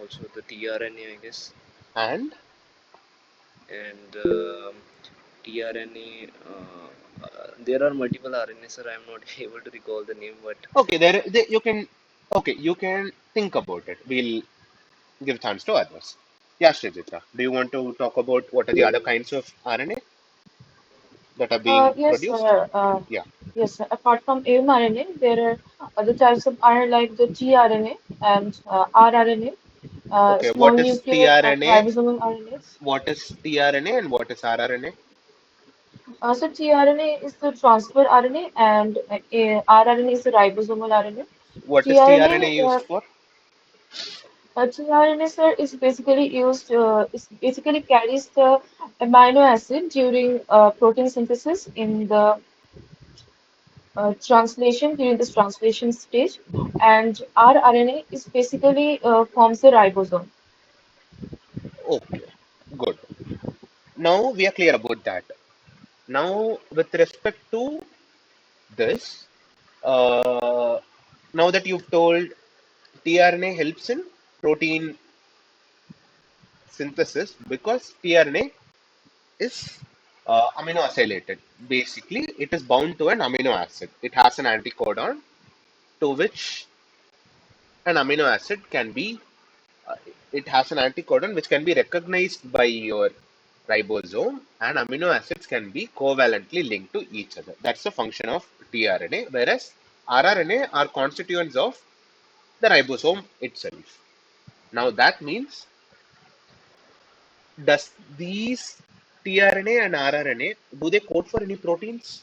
also the tRNA, I guess, And and tRNA. There are multiple RNA, sir. I'm not able to recall the name, but okay, you can think about it. We'll give chance to others. Yeah, Srijita, do you want to talk about what are the other kinds of RNA that are being Yes, produced? sir. Yeah. Yes, sir. Apart from mRNA, there are other types of RNA like the tRNA and rRNA, Okay, small what is nuclear and tRNA? ribosomal RNAs. What is tRNA and what is rRNA? So tRNA is the transfer RNA and rRNA is the ribosomal RNA. What is tRNA tRNA, used for? tRNA, sir, is basically used, is basically carries the amino acid during protein synthesis in the translation during this translation stage, and rRNA is basically forms the ribosome. Okay, good. Now we are clear about that. Now, with respect to this, uh, now that you've told tRNA helps in protein synthesis because tRNA is amino acylated. Basically, it is bound to an amino acid. It has an anticodon to which an amino acid can be, uh, it has an anticodon which can be recognized by your ribosome, and amino acids can be covalently linked to each other. That's the function of tRNA, whereas rRNA are constituents of the ribosome itself. Now that means, does these tRNA and rRNA, do they code for any proteins?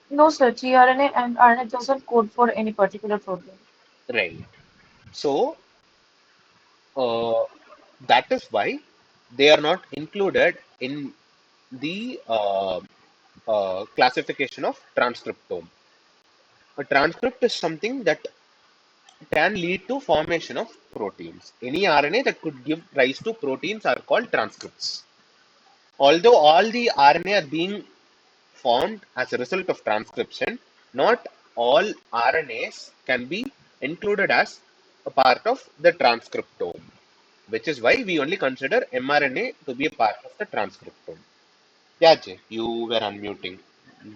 No, sir, tRNA and RNA doesn't code for any particular protein. Right. So uh, that is why they are not included in the classification of transcriptome. A transcript is something that can lead to formation of proteins. Any RNA that could give rise to proteins are called transcripts. Although all the RNA are being formed as a result of transcription, not all RNAs can be included as a part of the transcriptome, which is why we only consider mRNA to be a part of the transcriptome. Yeah, Jay, you were unmuting.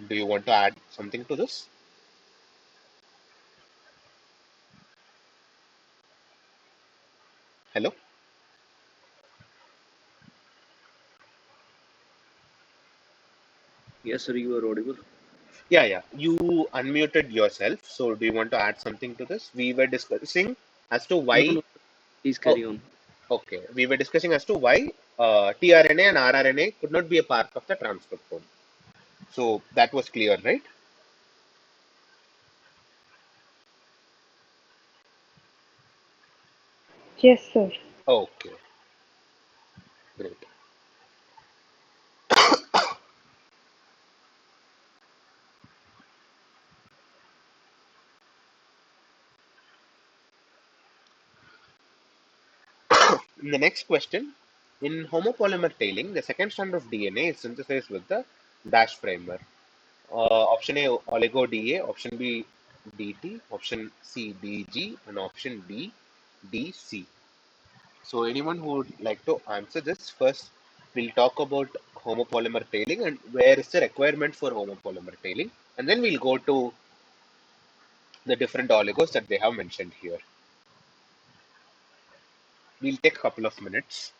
Do you want to add something to this? Hello? Yes, sir, you are audible. Yeah, yeah. You unmuted yourself. So do you want to add something to this? We were discussing as to No, why. no, please Oh, carry on. okay. We were discussing as to why tRNA and rRNA could not be a part of the transcriptome. So that was clear, right? Yes, sir. Okay, great. In the next question, in homopolymer tailing, the second strand of DNA is synthesized with the dash primer. Option A oligo DA, option B DT, option C DG, and option D DC. So anyone who would like to answer this first, we'll talk about homopolymer tailing and where is the requirement for homopolymer tailing, and then we'll go to the different oligos that they have mentioned here. We'll take a couple of minutes.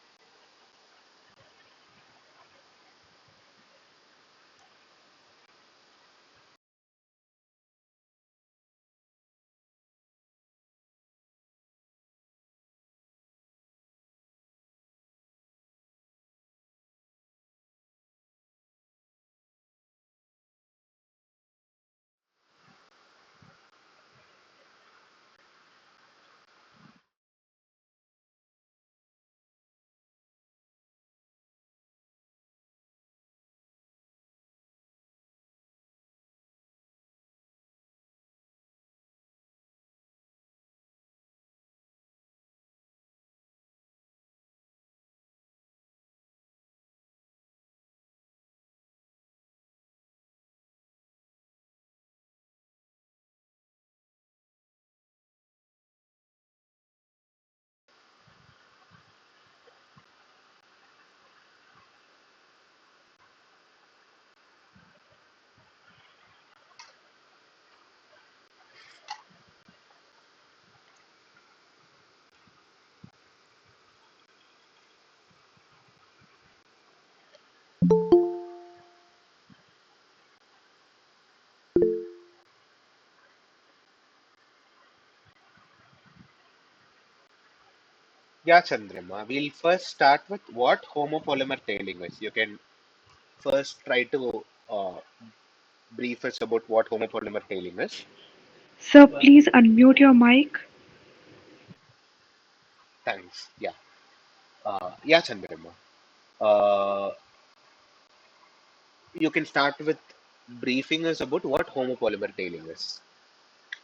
Yeah, Chandrama, we'll first start with what homopolymer tailing is. You can first try to brief us about what homopolymer tailing is. Sir, please unmute your mic. Thanks. Yeah. Yeah, Chandrima. Uh, you can start with briefing us about what homopolymer tailing is.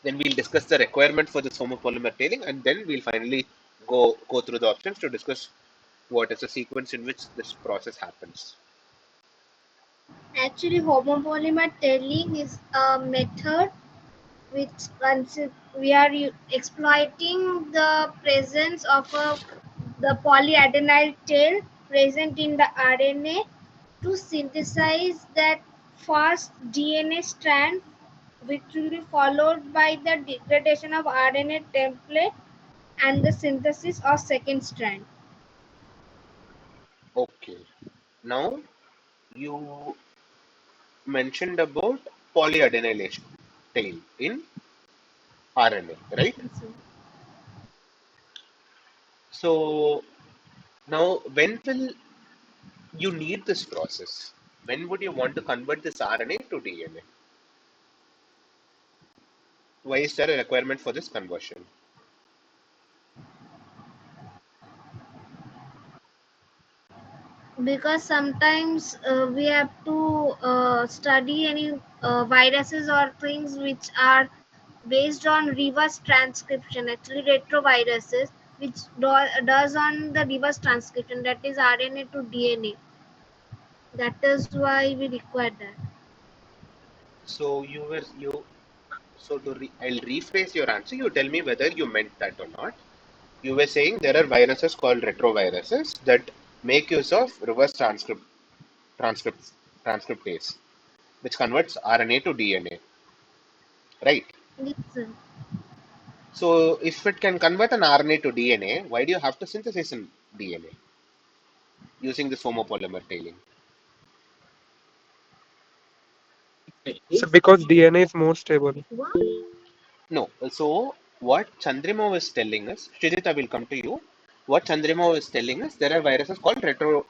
Then we'll discuss the requirement for this homopolymer tailing, and then we'll finally go through the options to discuss what is the sequence in which this process happens. Actually, homopolymer tailing is a method which we are exploiting the presence of the polyadenyl tail present in the RNA to synthesize that first DNA strand, which will be followed by the degradation of RNA template and the synthesis of second strand. Okay. Now you mentioned about polyadenylation tail in RNA, right? So, So now when will you need this process? When would you want to convert this RNA to DNA? Why is there a requirement for this conversion? because sometimes we have to study any viruses or things which are based on reverse transcription, actually retroviruses, which does on the reverse transcription, that is RNA to DNA. That is why we require that. So I'll rephrase your answer. You tell me whether you meant that or not. You were saying there are viruses called retroviruses that make use of reverse transcript transcriptase, which converts RNA to DNA, right? Yes, sir. So if it can convert an RNA to DNA, why do you have to synthesize in DNA using this homopolymer tailing? So because DNA is more stable. What? No. So what Chandrima was telling us, Srijita will come to you. What Chandrima was telling us, there are viruses called retroviruses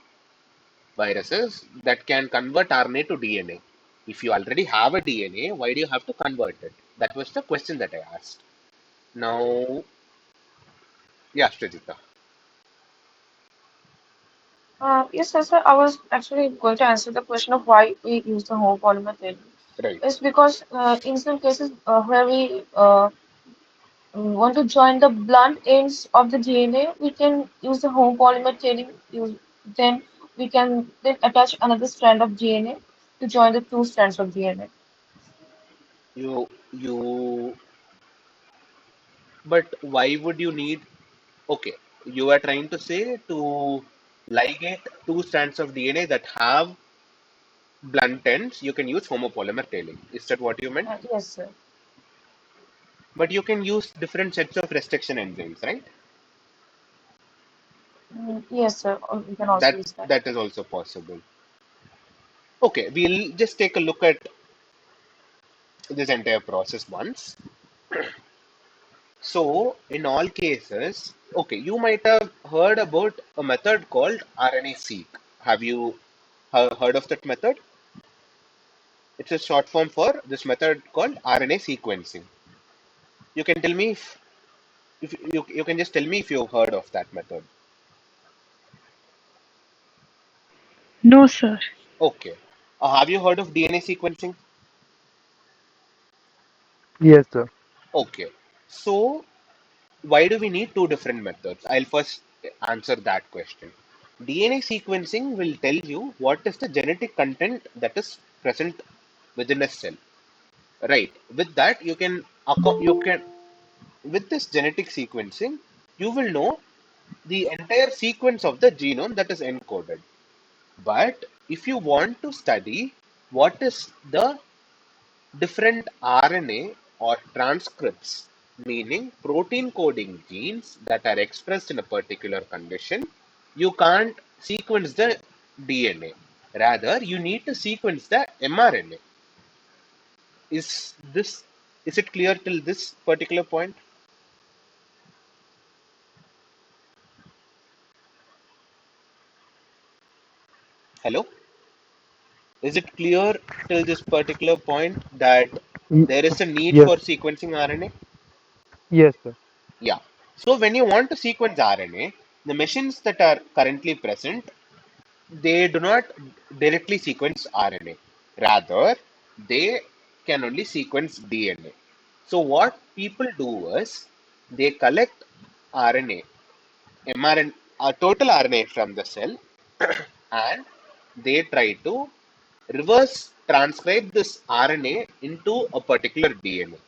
that can convert RNA to DNA. If you already have a DNA, why do you have to convert it? That was the question that I asked. Now, yeah, Srijita, Yes, yes, sir. I was actually going to answer the question of why we use the whole polymer tailing. right. It's because in some cases where we want to join the blunt ends of the DNA, we can use the home polymer tailing. Then we can then attach another strand of DNA to join the two strands of DNA. You, but why would you need, okay, you are trying to say to ligate two strands of DNA that have blunt ends, you can use homopolymer tailing. Is that what you meant? Yes, sir. But you can use different sets of restriction enzymes, right? Yes, sir. We can also That use that. that is also possible. Okay, we'll just take a look at this entire process once. So, in all cases, okay, you might have heard about a method called RNA-seq. Have you heard of that method? It's a short form for this method called RNA sequencing. You can tell me if you can just tell me if you've heard of that method. No, sir. Okay. Have you heard of DNA sequencing? Yes, sir. Okay. So, why do we need two different methods? I'll first answer that question. DNA sequencing will tell you what is the genetic content that is present within a cell. Right. With that, you can with this genetic sequencing, you will know the entire sequence of the genome that is encoded. But if you want to study what is the different RNA or transcripts, meaning protein coding genes that are expressed in a particular condition, you can't sequence the DNA. Rather, you need to sequence the mRNA. Is this is it clear till this particular point? Hello? Is it clear till this particular point that Y- there is a need yes, for sequencing RNA? yes, sir. Yeah. So when you want to sequence RNA, The machines that are currently present, they do not directly sequence RNA. Rather, they can only sequence DNA. So what people do is they collect RNA, mRNA, total RNA from the cell, and they try to reverse transcribe this RNA into a particular DNA.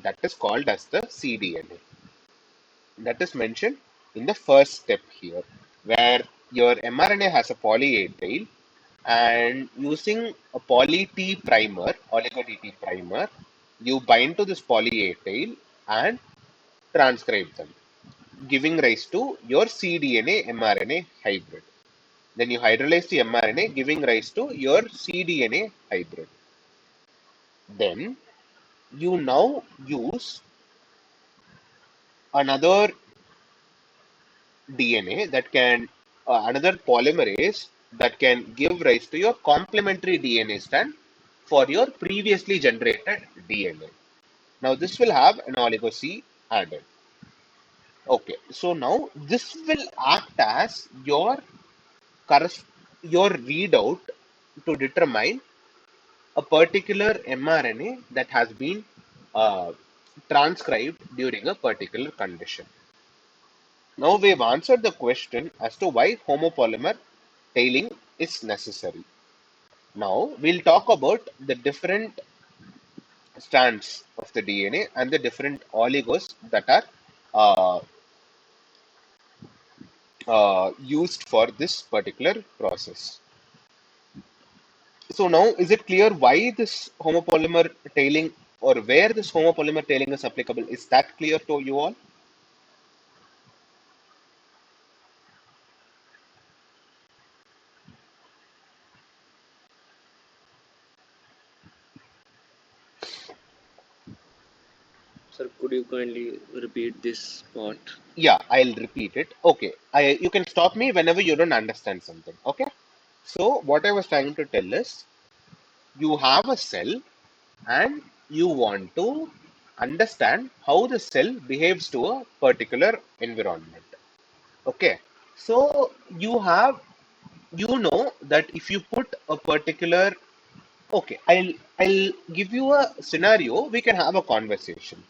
That is called as the cDNA. That is mentioned in the first step here, where your mRNA has a poly A tail, and using a poly T primer, oligo DT primer, you bind to this poly A tail and transcribe them, giving rise to your cDNA mRNA hybrid. Then you hydrolyze the mRNA, giving rise to your cDNA hybrid. Then you now use another DNA that can, another polymerase that can give rise to your complementary DNA strand for your previously generated DNA. Now this will have an oligo C added. Okay, so now this will act as your readout to determine a particular mRNA that has been uh, transcribed during a particular condition. Now we've answered the question as to why homopolymer tailing is necessary. Now we'll talk about the different strands of the DNA and the different oligos that are used for this particular process. So now is it clear why this homopolymer tailing or where this homopolymer tailing is applicable? Is that clear to you all? Sir, could you kindly repeat this part? Yeah, I'll repeat it. Okay, you can stop me whenever you don't understand something. Okay. So what I was trying to tell is you have a cell and you want to understand how the cell behaves to a particular environment. Okay. So you know that if you put a particular, okay, I'll give you a scenario. We can have a conversation.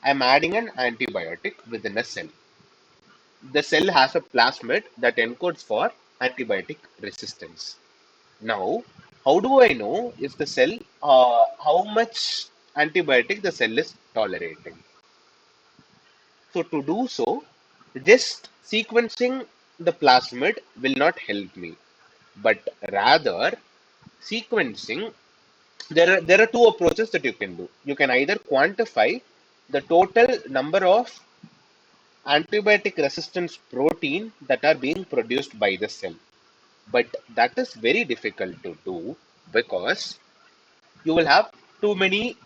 I'm adding an antibiotic within a cell. The cell has a plasmid that encodes for antibiotic resistance. Now, how do I know if the cell, how much antibiotic the cell is tolerating? So to do so, just sequencing the plasmid will not help me, but rather sequencing, there are two approaches that you can do. You can either quantify the total number of antibiotic resistance protein that are being produced by the cell. But that is very difficult to do because you will have too many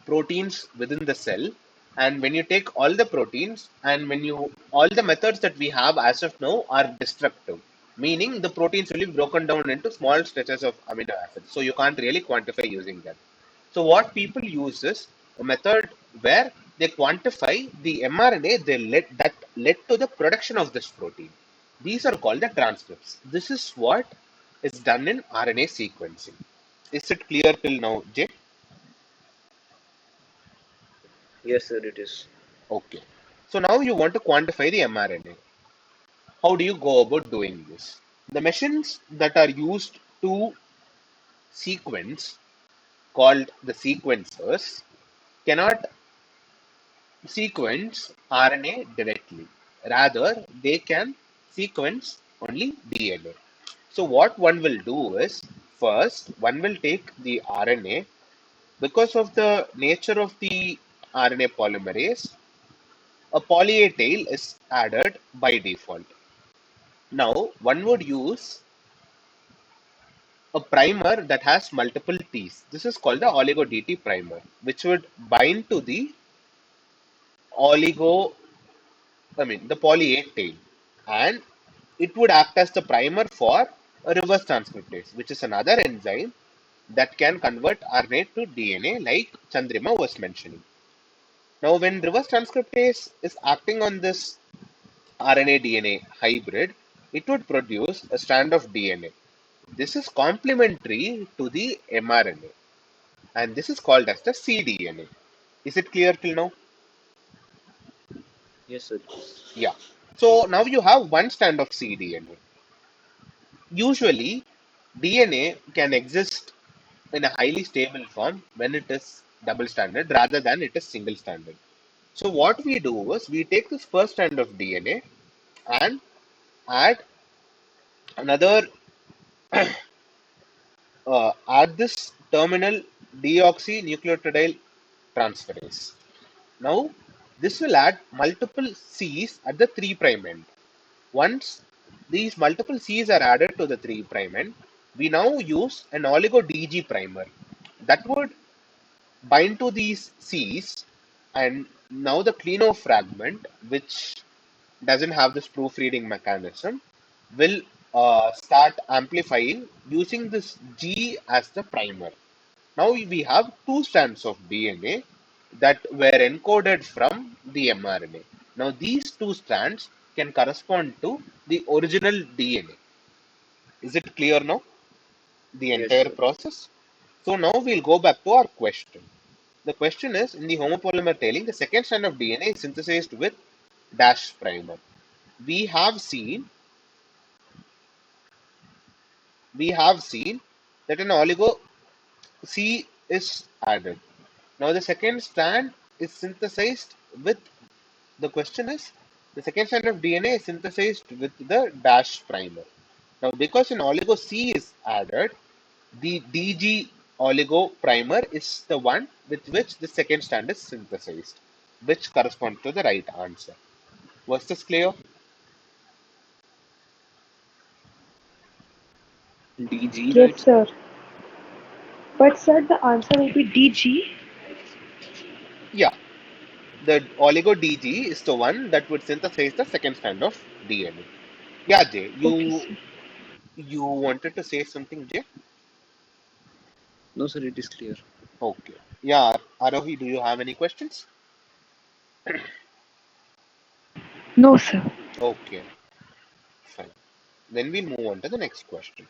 proteins within the cell, and when you take all the proteins and when you all the methods that we have as of now are destructive, meaning the proteins will be broken down into small stretches of amino acids, so you can't really quantify using them. So what people use is a method where they quantify the mRNA that led to the production of this protein. These are called the transcripts. This is what is done in RNA sequencing. Is it clear till now, Jay? Yes, sir, it is. Okay. So now you want to quantify the mRNA. How do you go about doing this? The machines that are used to sequence, called the sequencers, cannot sequence RNA directly. Rather, they can sequence only DNA. So what one will do is, first, one will take the RNA. Because of the nature of the RNA polymerase, a poly A tail is added by default. Now, one would use a primer that has multiple T's. This is called the oligo DT primer, which would bind to the oligo, the poly A tail, and it would act as the primer for a reverse transcriptase, which is another enzyme that can convert RNA to DNA, like Chandrima was mentioning. Now, when reverse transcriptase is acting on this RNA DNA hybrid, it would produce a strand of DNA. This is complementary to the mRNA, and this is called as the cDNA. Is it clear till now? Yes, sir, it is. Yeah. So now you have one strand of cDNA. Usually, DNA can exist in a highly stable form when it is double stranded rather than it is single stranded. So what we do is we take this first strand of DNA and add another add this terminal deoxynucleotide transferase. Now this will add multiple C's at the 3' end. Once these multiple C's are added to the 3' end, we now use an oligo DG primer that would bind to these C's, and now the Clino fragment, which doesn't have this proofreading mechanism, will start amplifying using this G as the primer. Now we have two strands of DNA that were encoded from the mRNA. Now these two strands can correspond to the original DNA. Is it clear now? The Yes, entire sir. process? So now we'll go back to our question. The question is, in the homopolymer tailing, the second strand of DNA is synthesized with dash primer. We have seen we have seen that an oligo C is added. Now the second strand is synthesized with, the question is, the second strand of DNA is synthesized with the dash primer. Now because an oligo C is added, the DG oligo primer is the one with which the second strand is synthesized, which corresponds to the right answer. Was this clear? DG, Yes, right, sir? sir. But sir, the answer will be DG. Yeah. The oligo DG is the one that would synthesize the second strand of DNA. Yeah, Jay, Okay, you sir. you wanted to say something, Jay? No, sir, it is clear. Okay. Yeah, Arohi, do you have any questions? No, sir. Okay, fine. Then we'll move on to the next question.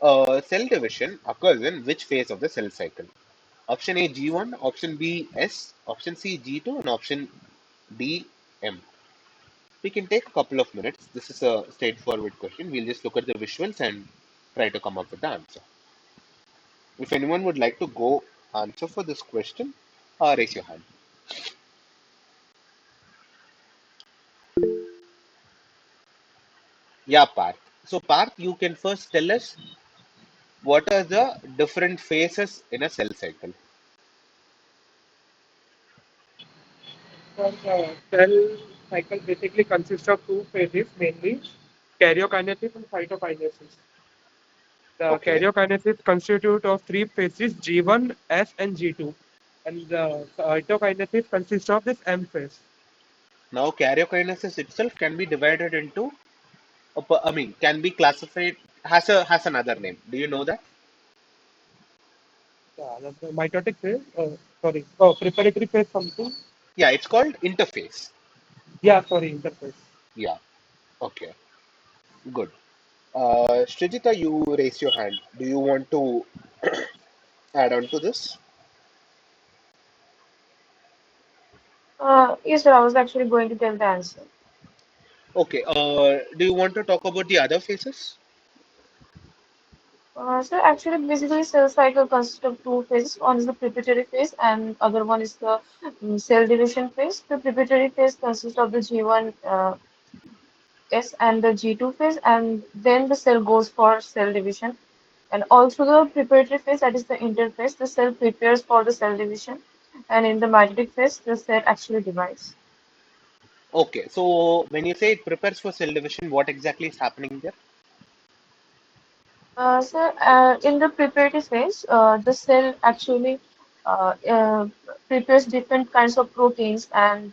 Cell division occurs in which phase of the cell cycle? Option A G1, option B S, option C G2, and option D M. We can take a couple of minutes. This is a straightforward question. We'll just look at the visuals and try to come up with the answer. If anyone would like to go answer for this question, raise your hand. Yeah, Parth. So, Parth, you can first tell us what are the different phases in a cell cycle. So the cell cycle basically consists of two phases mainly, karyokinesis and cytokinesis. The Okay. karyokinesis constitute of three phases G1, S, and G2, and the cytokinesis consists of this M phase. Now, karyokinesis itself can be divided into, I mean, can be classified has another name. Do you know that? Yeah, that's the mitotic phase. Sorry, oh, preparatory phase something. Yeah, it's called interphase. Yeah, sorry, interphase. Yeah. Okay. Good. Srijita, you raise your hand. Do you want to add on to this? Yes, sir, I was actually going to tell the answer. Okay. Do you want to talk about the other phases? So actually, basically, cell cycle consists of two phases. One is the preparatory phase, and other one is the cell division phase. The preparatory phase consists of the G1 S and the G2 phase, and then the cell goes for cell division. And also the preparatory phase, that is the interphase, the cell prepares for the cell division, and in the mitotic phase, the cell actually divides. Okay. So when you say it prepares for cell division, what exactly is happening there? In the preparatory phase, the cell actually uh, uh, prepares different kinds of proteins and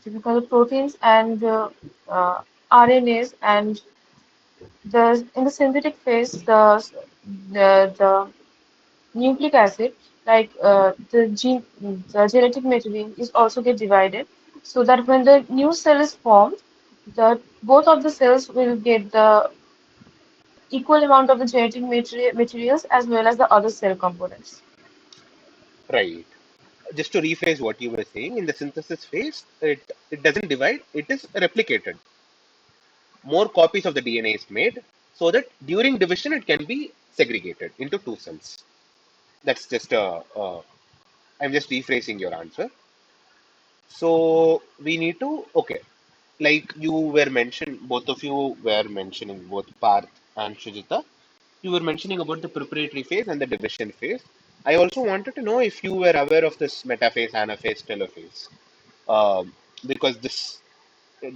typical proteins and RNAs, and the in the synthetic phase, the nucleic acid, like the genetic material, is also get divided, so that when the new cell is formed, the both of the cells will get the equal amount of the genetic materials as well as the other cell components. Right. Just to rephrase what you were saying, in the synthesis phase, it doesn't divide, it is replicated. More copies of the DNA is made so that during division it can be segregated into two cells. That's just I'm just rephrasing your answer. So we need to, okay, like you were mentioning, both of you were mentioning, both Parth and Shujita, you were mentioning about the preparatory phase and the division phase. I also wanted to know if you were aware of this metaphase, anaphase, telophase, because this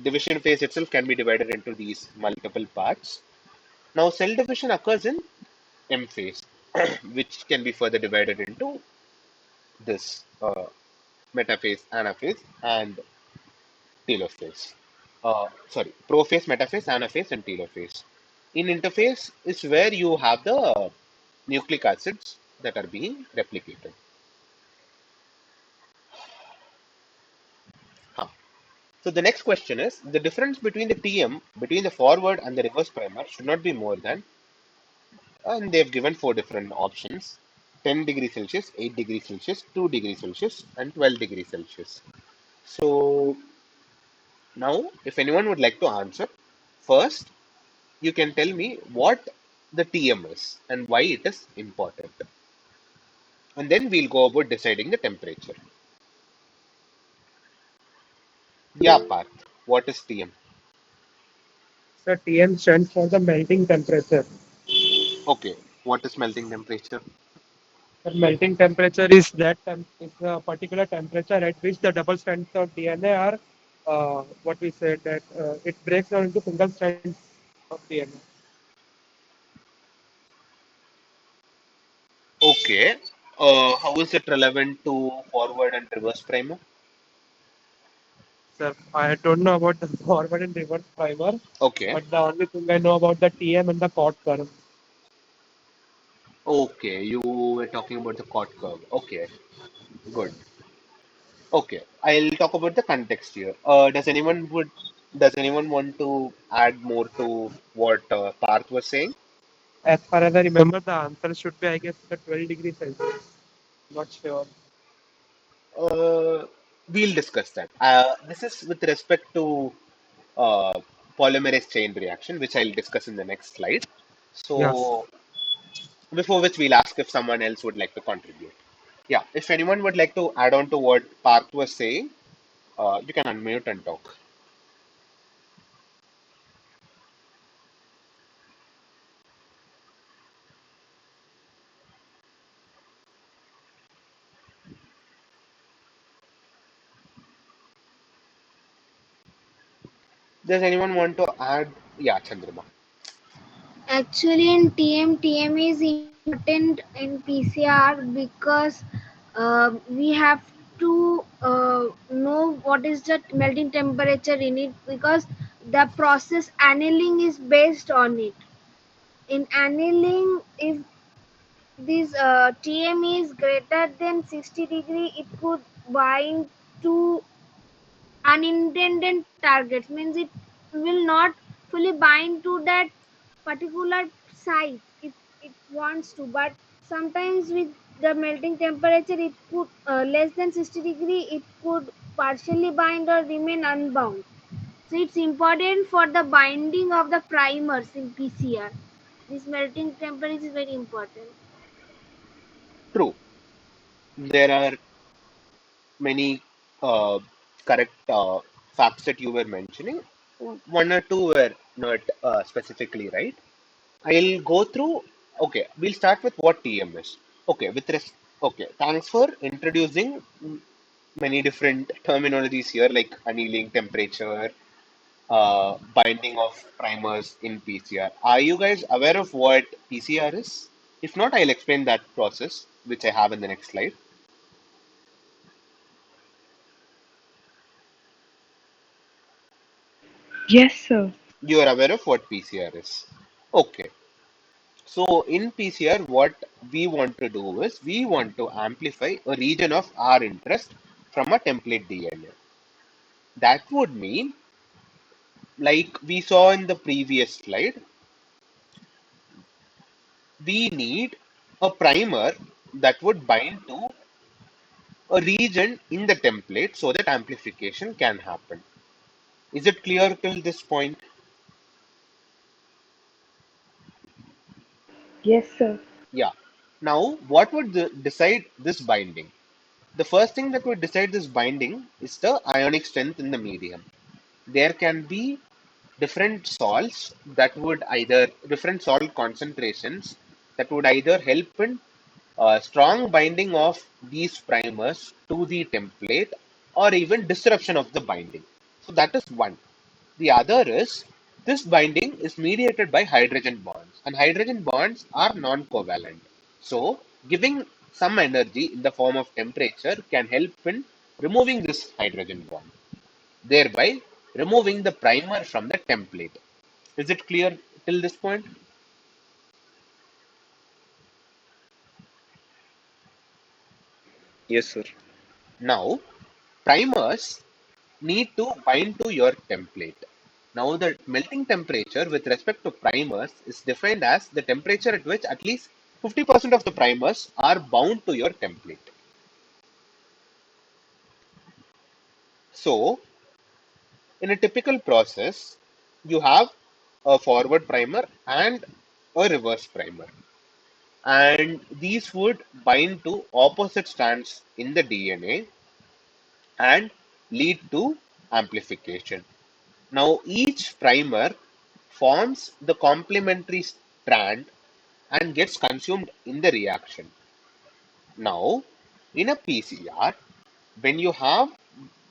division phase itself can be divided into these multiple parts. Now, cell division occurs in M phase, which can be further divided into this metaphase, anaphase, and telophase. Sorry, prophase, metaphase, anaphase, and telophase. In interphase is where you have the nucleic acids that are being replicated. Huh. So the next question is the difference between the TM between the forward and the reverse primer should not be more than, and they've given four different options: 10 degrees Celsius, 8 degrees Celsius, 2 degrees Celsius, and 12 degrees Celsius. So now, if anyone would like to answer, first you can tell me what the TM is and why it is important. And then we'll go about deciding the temperature. Yeah, Parth, what is TM? So TM stands for the melting temperature. Okay, what is melting temperature? The melting temperature is is a particular temperature at which the double strands of DNA are what we said that it breaks down into single strands of DNA. Okay, how is it relevant to forward and reverse primer? So I don't know about the forward and reverse primer, Okay, but the only thing I know about the TM and the Cott curve. okay, you were talking about the Cott curve. Okay, good. Okay, I'll talk about the context here. Does anyone want to add more to what Parth was saying? As far as I remember, the answer should be, I guess, the 12 degrees Celsius. Not sure. Uh, we'll discuss that. This is with respect to uh, polymerase chain reaction, which I'll discuss in the next slide. Yes. So, before which we'll ask if someone else would like to contribute. Yeah, if anyone would like to add on to what Parth was saying, you can unmute and talk. Does anyone want to add? Yeah, Chandrama. Actually, in TM is important in PCR because we have to know what is the melting temperature in it because the process annealing is based on it. In annealing, if this TM is greater than 60 degree, it could bind to unintended targets. Means it will not fully bind to that particular site if it wants to, but sometimes with the melting temperature it could less than 60 degree it could partially bind or remain unbound. So it's important for the binding of the primers in PCR. This melting temperature is very important. True. There are many correct facts that you were mentioning. One or two were not specifically right. I'll go through. Okay, we'll start with what TM is. Okay, okay, thanks for introducing many different terminologies here, like annealing, temperature, binding of primers in PCR. Are you guys aware of what PCR is? If not, I'll explain that process, which I have in the next slide. Yes, sir. You are aware of what PCR is. Okay. So in PCR, what we want to do is we want to amplify a region of our interest from a template DNA. That would mean, like we saw in the previous slide, we need a primer that would bind to a region in the template so that amplification can happen. Is it clear till this point? Yes, sir. Yeah. Now, what would decide this binding? The first thing that would decide this binding is the ionic strength in the medium. There can be different salts that would either, different salt concentrations that would either help in strong binding of these primers to the template or even disruption of the binding. So that is one. The other is this binding is mediated by hydrogen bonds, and hydrogen bonds are non-covalent. So giving some energy in the form of temperature can help in removing this hydrogen bond, thereby removing the primer from the template. Is it clear till this point? Yes, sir. Now, primers need to bind to your template. Now, the melting temperature with respect to primers is defined as the temperature at which at least 50% of the primers are bound to your template. So, in a typical process, you have a forward primer and a reverse primer, and these would bind to opposite strands in the DNA and lead to amplification. Now, each primer forms the complementary strand and gets consumed in the reaction. Now, in a PCR, when you have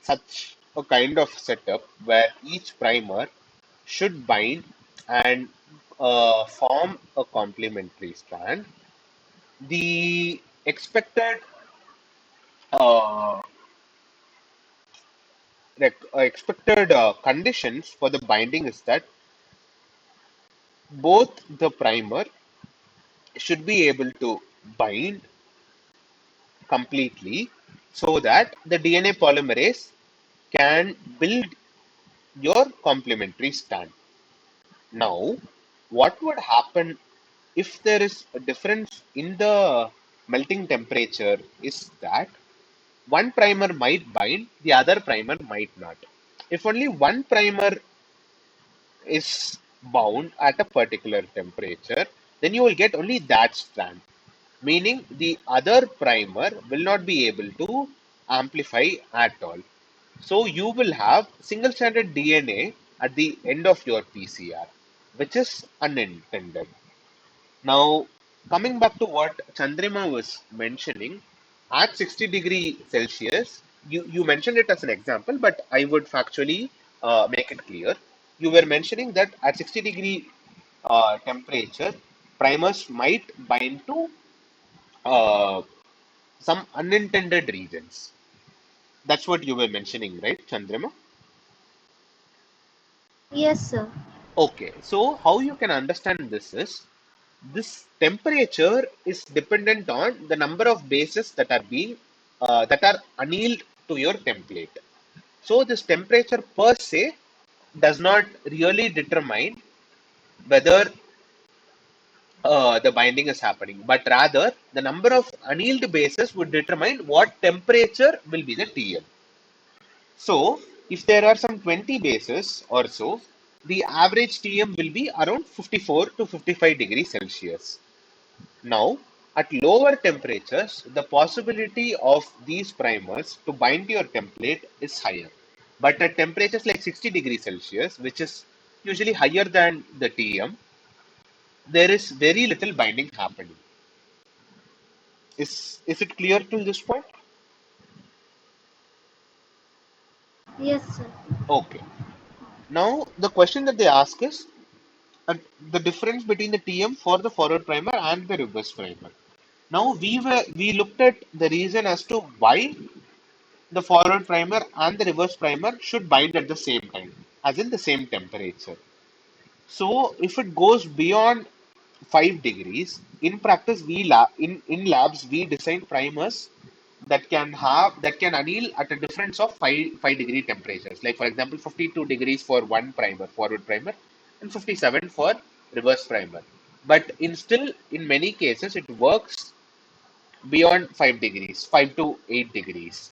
such a kind of setup where each primer should bind and form a complementary strand, the expected uh, conditions for the binding is that both the primer should be able to bind completely so that the DNA polymerase can build your complementary strand. Now, what would happen if there is a difference in the melting temperature is that one primer might bind, the other primer might not. If only one primer is bound at a particular temperature, then you will get only that strand, meaning the other primer will not be able to amplify at all. So you will have single stranded DNA at the end of your PCR, which is unintended. Now, coming back to what Chandrima was mentioning, at 60 degrees Celsius, you mentioned it as an example, but I would factually make it clear. You were mentioning that at 60 degree temperature, primers might bind to uh, some unintended regions. That's what you were mentioning, right, Chandrima? Yes, sir. Okay, so how you can understand this is this temperature is dependent on the number of bases that are being that are annealed to your template. So this temperature per se does not really determine whether the binding is happening, but rather the number of annealed bases would determine what temperature will be the TM. So if there are some 20 bases or so, the average TM will be around 54 to 55 degrees Celsius. Now, at lower temperatures, the possibility of these primers to bind to your template is higher. But at temperatures like 60 degrees Celsius, which is usually higher than the TM, there is very little binding happening. Is it clear till this point? Yes, sir. Okay. Now, the question that they ask is the difference between the TM for the forward primer and the reverse primer. Now, we looked at the reason as to why the forward primer and the reverse primer should bind at the same time, as in the same temperature. So if it goes beyond 5 degrees, in practice in labs we design primers that can anneal at a difference of 5 degree temperatures. Like for example, 52 degrees for one primer, forward primer, and 57 for reverse primer. But in many cases, it works beyond 5 degrees, 5 to 8 degrees.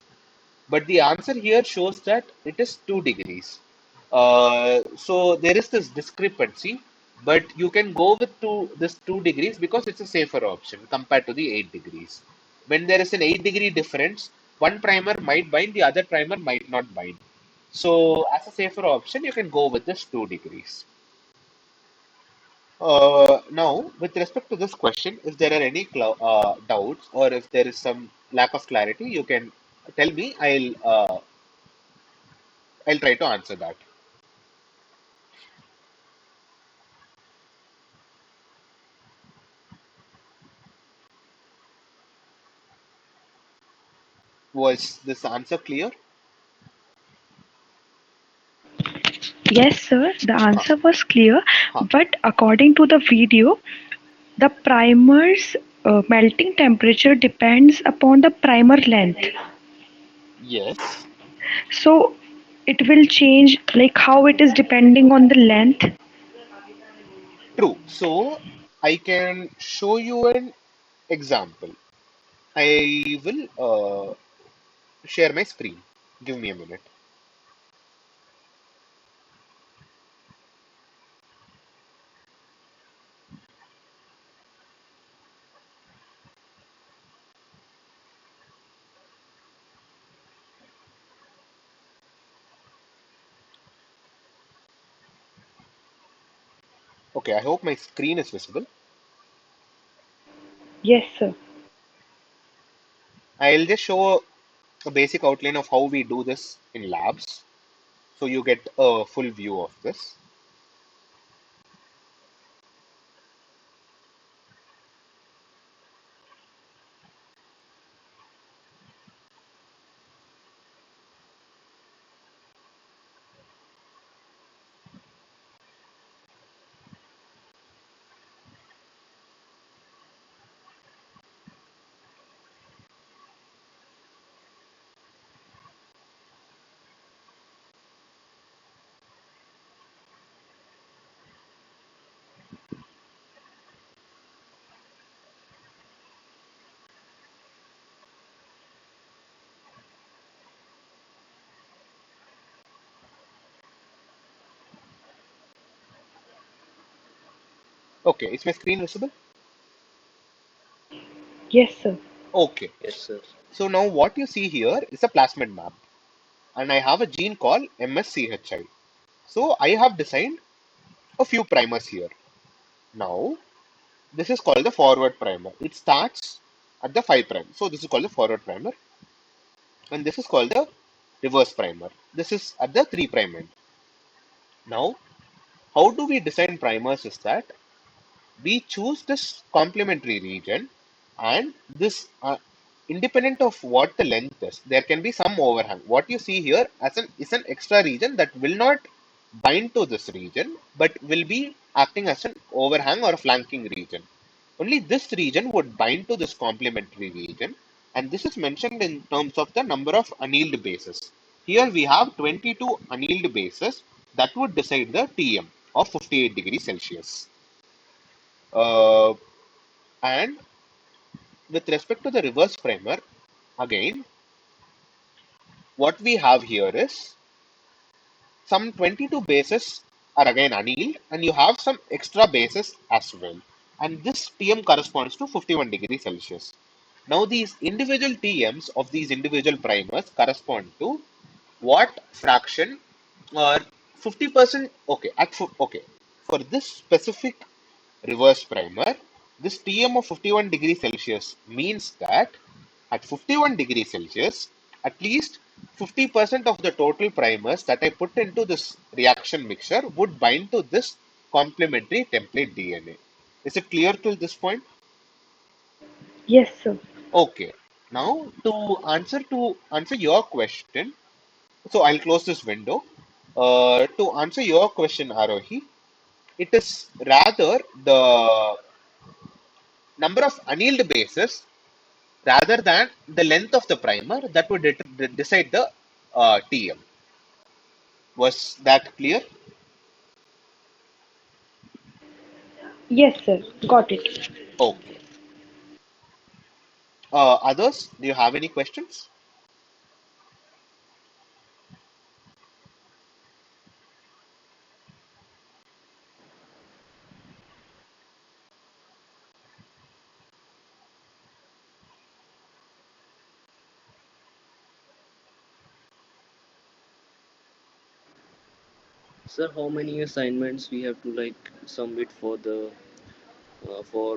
But the answer here shows that it is 2 degrees. So there is this discrepancy, but you can go with this 2 degrees because it's a safer option compared to the 8 degrees. When there is an 8-degree difference, one primer might bind, the other primer might not bind. So as a safer option, you can go with this 2 degrees. Now, with respect to this question, if there are any doubts or if there is some lack of clarity, you can tell me. I'll try to answer that. Was this answer clear? Yes, sir, the Huh, answer was clear, huh. but according to the video, the primer's melting temperature depends upon the primer length. Yes, So it will change like how it is depending on the length. true. So I can show you an example. I will share my screen. Give me a minute. Okay, I hope my screen is visible. Yes, sir. I'll just show a basic outline of how we do this in labs so you get a full view of this. Okay, is my screen visible? Yes, sir. Okay, Yes, sir. so now what you see here is a plasmid map, and I have a gene called MSCHI. So I have designed a few primers here. Now, this is called the forward primer. It starts at the 5 prime. So this is called the forward primer, and this is called the reverse primer. This is at the 3 prime end. Now, how do we design primers is that we choose this complementary region, and this independent of what the length is, there can be some overhang. What you see here as an is an extra region that will not bind to this region but will be acting as an overhang or a flanking region. Only this region would bind to this complementary region, and this is mentioned in terms of the number of annealed bases. Here we have 22 annealed bases that would decide the Tm of 58 degrees Celsius. Uh, and with respect to the reverse primer, again, what we have here is some 22 bases are again annealed, and you have some extra bases as well. And this Tm corresponds to 51 degrees Celsius. Now, these individual Tms of these individual primers correspond to what fraction or 50%. Okay, okay. For this specific reverse primer, this Tm of 51 degrees Celsius means that at 51 degrees Celsius, at least 50% of the total primers that I put into this reaction mixture would bind to this complementary template DNA. Is it clear till this point? Yes, sir. Okay. Now to answer your question, so I'll close this window. To answer your question, Arohi, it is rather the number of annealed bases rather than the length of the primer that would decide the TM. Was that clear? Yes, sir. Got it. Okay. Others, do you have any questions? Sir, how many assignments we have to like submit for the for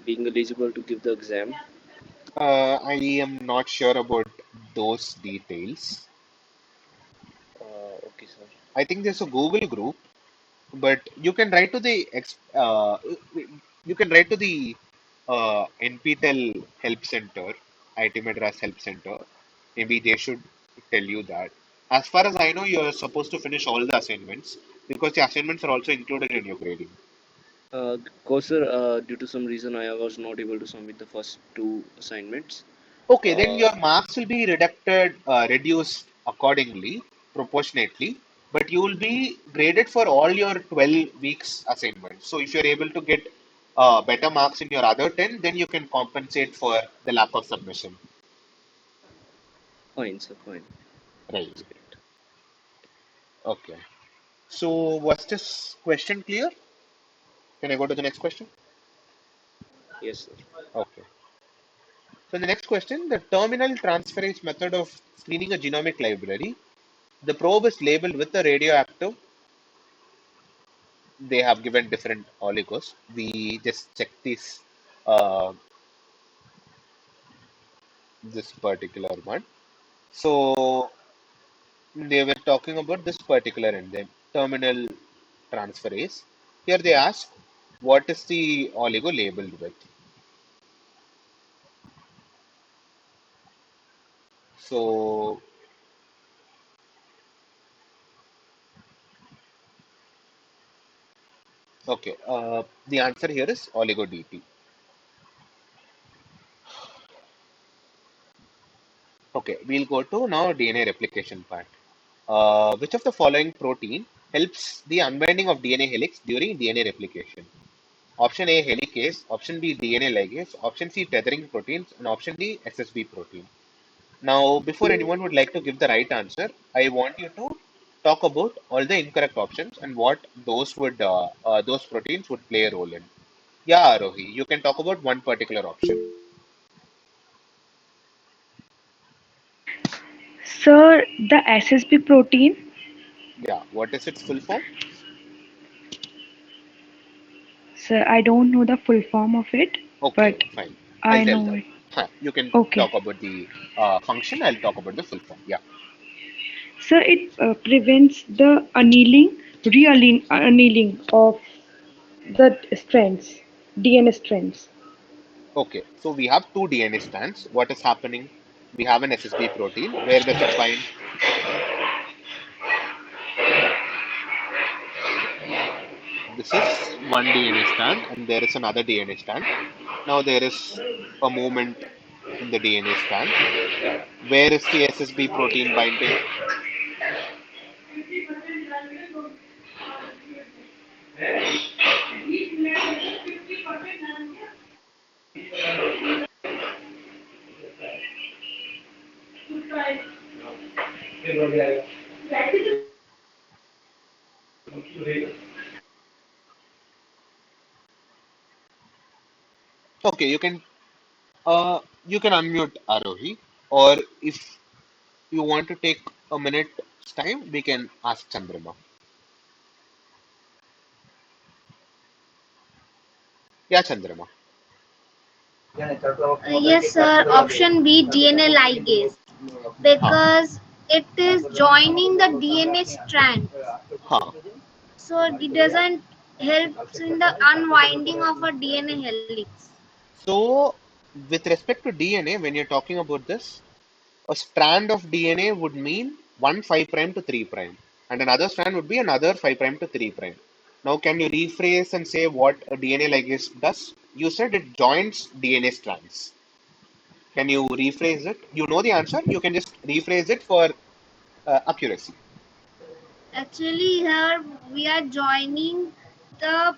being eligible to give the exam? I am not sure about those details. Okay, sir. I think there's a Google group, but you can write to the you can write to the NPTEL Help Center, IT Madras Help Center. Maybe they should tell you that. As far as I know, you're supposed to finish all the assignments because the assignments are also included in your grading. Cause sir, due to some reason I was not able to submit the first two assignments. Okay, then Uh, your marks will be reduced accordingly, proportionately, but you will be graded for all your 12 weeks assignments. So if you're able to get better marks in your other 10, then you can compensate for the lack of submission. Fine, sir, fine. Right. That's great. Okay. So was this question clear? Can I go to the next question? Yes, sir. Okay. So the next question, the terminal transferase method of screening a genomic library. The probe is labeled with a radioactive. They have given different oligos. We just check this particular one. So they were talking about this particular enzyme, terminal transferase. Here they ask, what is the oligo labeled with? So, okay, the answer here is oligo DT. Okay, we'll go to now DNA replication part. Which of the following protein helps the unbinding of DNA helix during DNA replication? Option A, helicase. Option B, DNA ligase. Option C, tethering proteins. And option D, SSB protein. Now, before anyone would like to give the right answer, I want you to talk about all the incorrect options and what those proteins would play a role in. Yeah, Rohi, you can talk about one particular option. Sir, the SSB protein, Yeah, what is its full form? sir, I don't know the full form of it, Okay, but fine. I'll I tell know them. it. Huh, you can Okay. talk about the function. I'll talk about the full form. Yeah. Sir, it prevents the annealing of the strands, DNA strands. Okay. So we have two DNA strands. What is happening? We have an SSB protein. Where does it bind? This is one DNA strand, and there is another DNA strand. Now there is a movement in the DNA strand. Where is the SSB protein binding? Okay, you can unmute Arohi, or if you want to take a minute's time, we can ask Chandrama. Yeah, Chandrama. Yes, sir. Option B, DNA ligase, Huh. because it is joining the DNA strand, Huh. so it doesn't helps in the unwinding of a DNA helix. So, with respect to DNA, when you're talking about this, a strand of DNA would mean one 5 prime to 3 prime, and another strand would be another 5 prime to 3 prime. Now, can you rephrase and say what a DNA ligase does? You said it joins DNA strands. Can you rephrase it? You know the answer. You can just rephrase it for accuracy. Actually, here we are joining the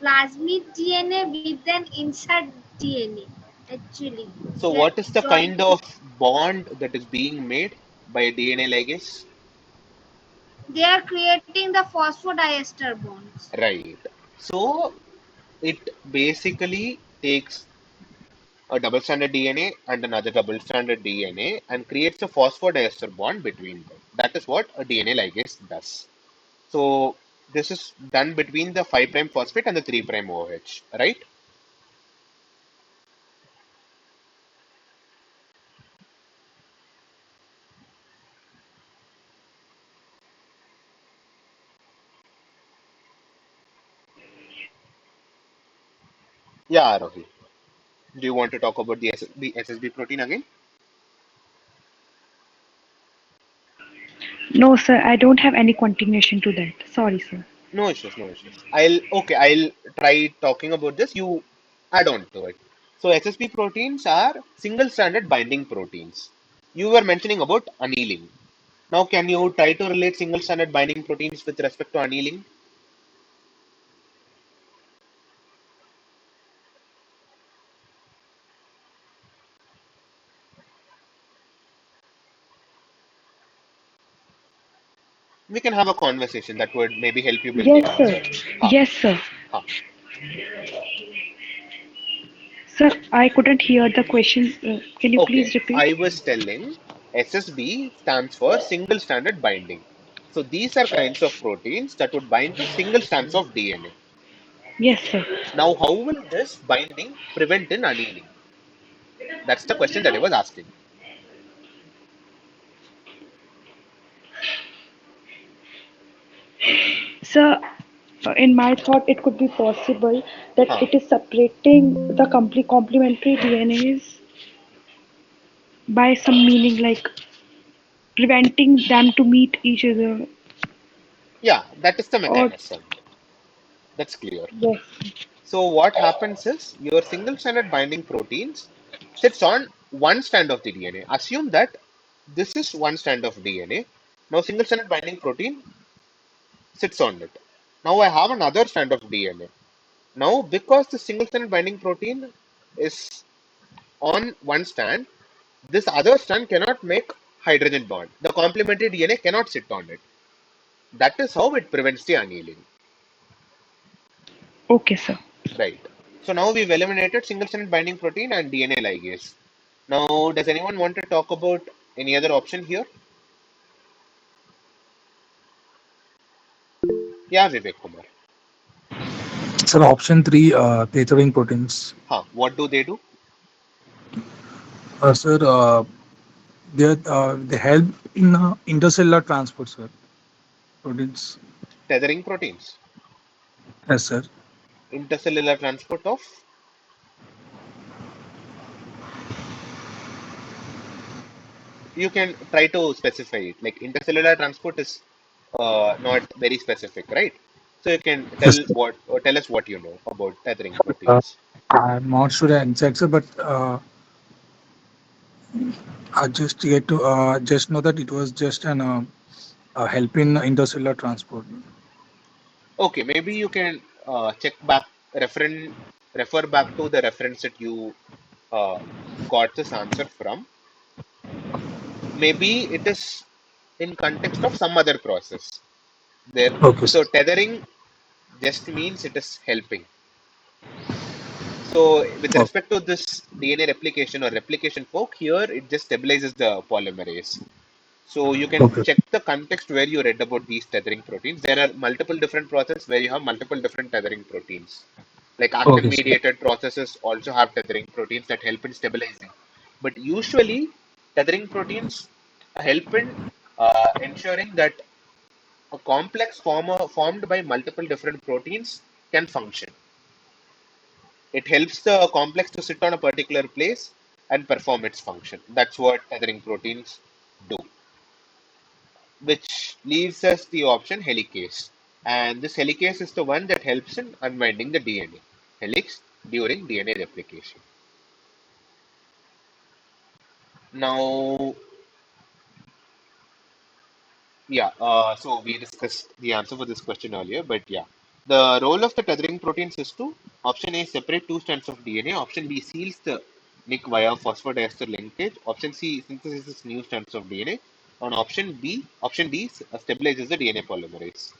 plasmid DNA with an insert DNA. Actually, So, we are what is the kind joining. of bond that is being made by a DNA ligase? They are creating the phosphodiester bonds. Right. So, it basically takes a double-stranded DNA and another double-stranded DNA and creates a phosphodiester bond between them. That is what a DNA ligase does. So, this is done between the 5' phosphate and the 3' OH, right? Yeah, Rohi. Do you want to talk about the SSB protein again? No, sir, I don't have any continuation to that. Sorry, sir. No issues, no issues. I'll try talking about this. You add on to it. So SSB proteins are single-stranded binding proteins. You were mentioning about annealing. Now, can you try to relate single-stranded binding proteins with respect to annealing? We can have a conversation that would maybe help you build the Yes, sir. answer. Ha, Yes, sir. ha. Sir, I couldn't hear the question. Can you Okay, please repeat? I was telling SSB stands for single-stranded binding. So these are kinds of proteins that would bind to single strands of DNA. Yes, sir. Now, how will this binding prevent in annealing? That's the question that I was asking. Sir, in my thought, it could be possible that Huh. it is separating the complete complementary DNAs by some meaning, like preventing them to meet each other. Yeah, that is the Or mechanism. That's clear. yes, So what happens is your single-stranded binding proteins sits on one strand of the DNA. Assume that this is one strand of DNA. Now single-stranded binding protein sits on it. Now I have another strand of DNA. Now because the single-stranded binding protein is on one strand, this other strand cannot make hydrogen bond. The complementary DNA cannot sit on it. That is how it prevents the annealing. okay, sir. Right. So now we've eliminated single-stranded binding protein and DNA ligase. Now, does anyone want to talk about any other option here? Yeah, Vivek Kumar. Sir, option three, tethering proteins. Huh. What do they do? Sir, they help in intercellular transport, sir. Proteins. Tethering proteins. Yes, sir. Intercellular transport of. You can try to specify it. Like intercellular transport is not very specific, right? So you can Yes, tell sir. what or tell us what you know about tethering Uh, proteins. I'm not sure the exact, sir, but I just get to just know that it was just an help in intercellular transport. Okay, maybe you can check back, refer back to the reference that you uh, got this answer from. Maybe it is in context of some other process. There, Okay, so sir. tethering just means it is helping. So with Okay, respect to this DNA replication or replication fork, here it just stabilizes the polymerase. So you can okay, check the context where you read about these tethering proteins. There are multiple different processes where you have multiple different tethering proteins. Like actin okay, sir. mediated processes also have tethering proteins that help in stabilizing. But usually tethering proteins help in ensuring that a complex formed by multiple different proteins can function. It helps the complex to sit on a particular place and perform its function. That's what tethering proteins do, which leaves us the option helicase. And this helicase is the one that helps in unwinding the DNA helix during DNA replication. Now, yeah, so we discussed the answer for this question earlier, but yeah. The role of the tethering proteins is to option A separate two strands of DNA, option B seals the nick via phosphodiester linkage, option C synthesizes new strands of DNA, and option D stabilizes the DNA polymerase.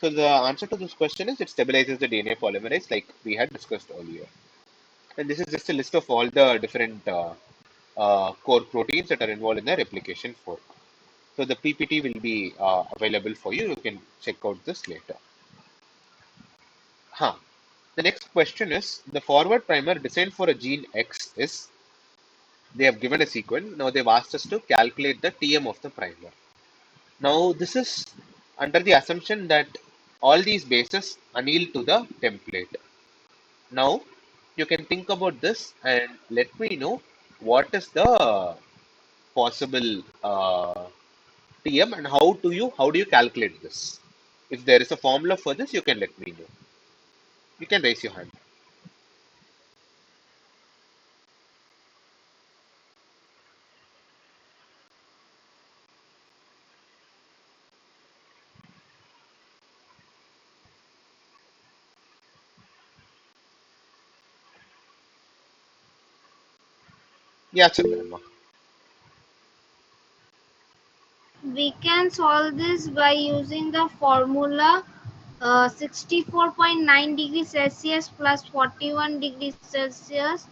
So the answer to this question is it stabilizes the DNA polymerase like we had discussed earlier. And this is just a list of all the different core proteins that are involved in the replication fork. So the PPT will be available for you. You can check out this later. Huh. The next question is the forward primer designed for a gene X is they have given a sequence. Now they've asked us to calculate the TM of the primer. Now this is under the assumption that all these bases anneal to the template. Now you can think about this and let me know what is the possible TM and how do you calculate this? If there is a formula for this, you can let me know. You can raise your hand. Yeah, Chandrama. We can solve this by using the formula 64.9 degrees Celsius plus 41 degrees Celsius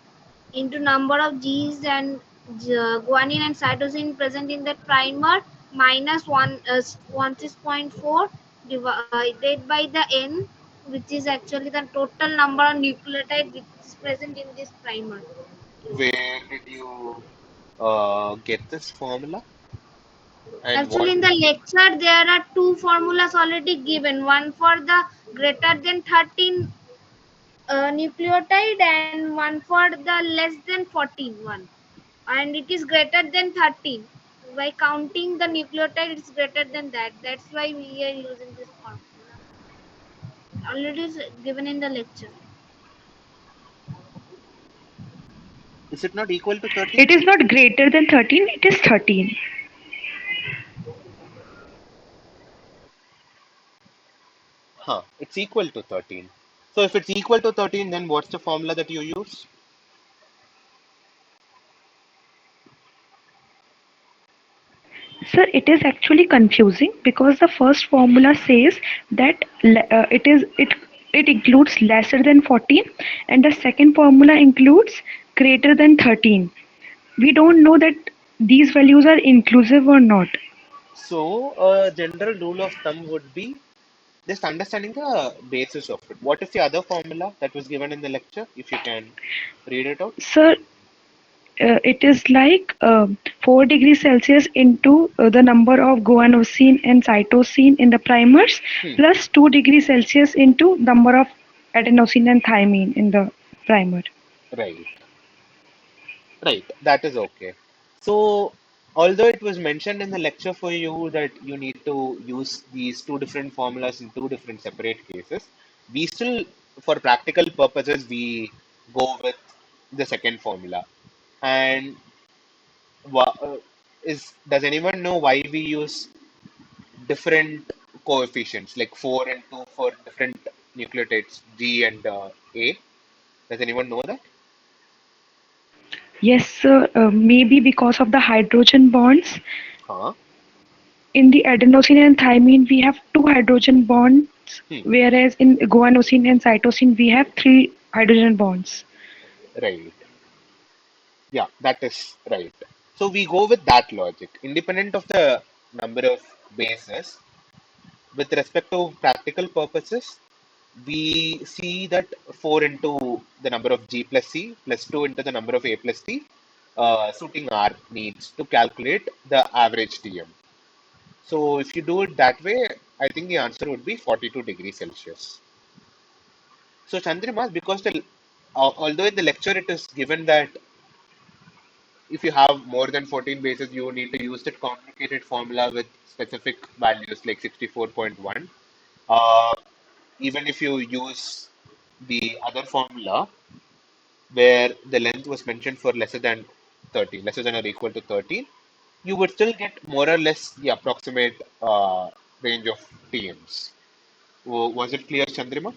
into number of Gs and guanine and cytosine present in that primer minus 16.4 divided by the N, which is actually the total number of nucleotides which is present in this primer. Where did you get this formula? And Actually, what? in the lecture, there are two formulas already given. One for the greater than 13 nucleotide and one for the less than 14 one. And it is greater than 13. By counting the nucleotide, it's greater than that. That's why we are using this formula. Already is given in the lecture. Is it not equal to It 13? is not greater than 13, it is 13. Huh. It's equal to 13. So if it's equal to 13, then what's the formula that you use? Sir, it is actually confusing because the first formula says that it includes lesser than 14 and the second formula includes greater than 13. We don't know that these values are inclusive or not. So a general rule of thumb would be just understanding the basis of it. What is the other formula that was given in the lecture? If you can read it out. Sir, it is like 4 degrees Celsius into the number of guanosine and cytosine in the primers Hmm. plus 2 degrees Celsius into number of adenosine and thymine in the primer. Right. Right. That is okay. So although it was mentioned in the lecture for you that you need to use these two different formulas in two different separate cases, we still, for practical purposes, we go with the second formula. And does anyone know why we use different coefficients like 4 and 2 for different nucleotides G and A? Does anyone know that? Yes, sir, maybe because of the hydrogen bonds. Huh? In the adenosine and thymine, we have two hydrogen bonds, Hmm. whereas in guanosine and cytosine, we have three hydrogen bonds. Right. Yeah, that is right. So we go with that logic. Independent of the number of bases, with respect to practical purposes, we see that 4 into the number of G plus C plus 2 into the number of A plus C, suiting our needs to calculate the average TM. So if you do it that way, I think the answer would be 42 degrees Celsius. So Chandrima, because although in the lecture it is given that if you have more than 14 bases, you need to use that complicated formula with specific values like 64.1. Uh, Even if you use the other formula where the length was mentioned for lesser than 13, lesser than or equal to 13, you would still get more or less the approximate range of TMs. Was it clear, Chandrima?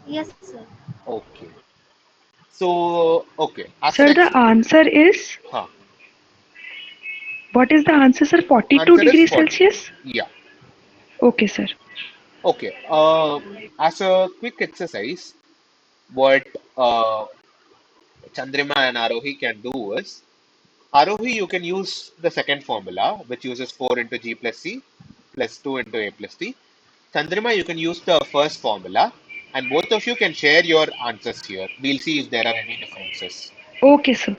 Yes, sir. Okay. So, okay. As an Sir, the answer is, huh, what is the answer, sir? 42 answer is degrees 42. Celsius? Yeah. Okay, sir. Okay. As a quick exercise, what Chandrima and Arohi can do is, Arohi, you can use the second formula, which uses 4 into G plus C plus 2 into A plus T. Chandrima, you can use the first formula, and both of you can share your answers here. We'll see if there are any differences. Okay, sir.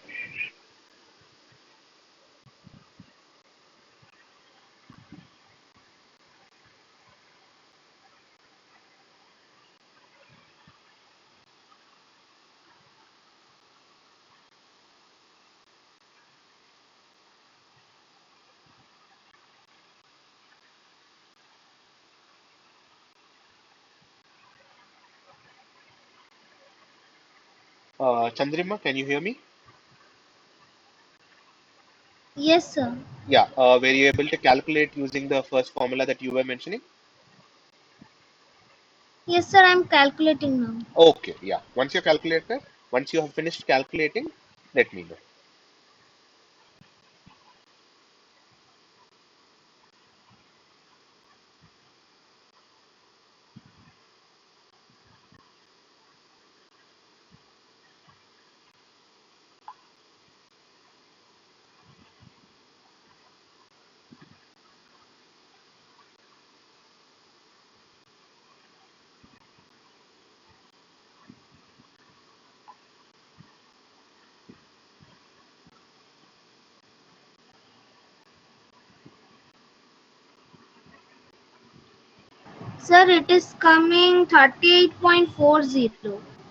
Chandrima, can you hear me? Yes, sir. Yeah. Were you able to calculate using the first formula that you were mentioning? Yes, sir. I'm calculating now. Okay. Yeah. Once you have finished calculating, let me know. Sir, it is coming 38.40.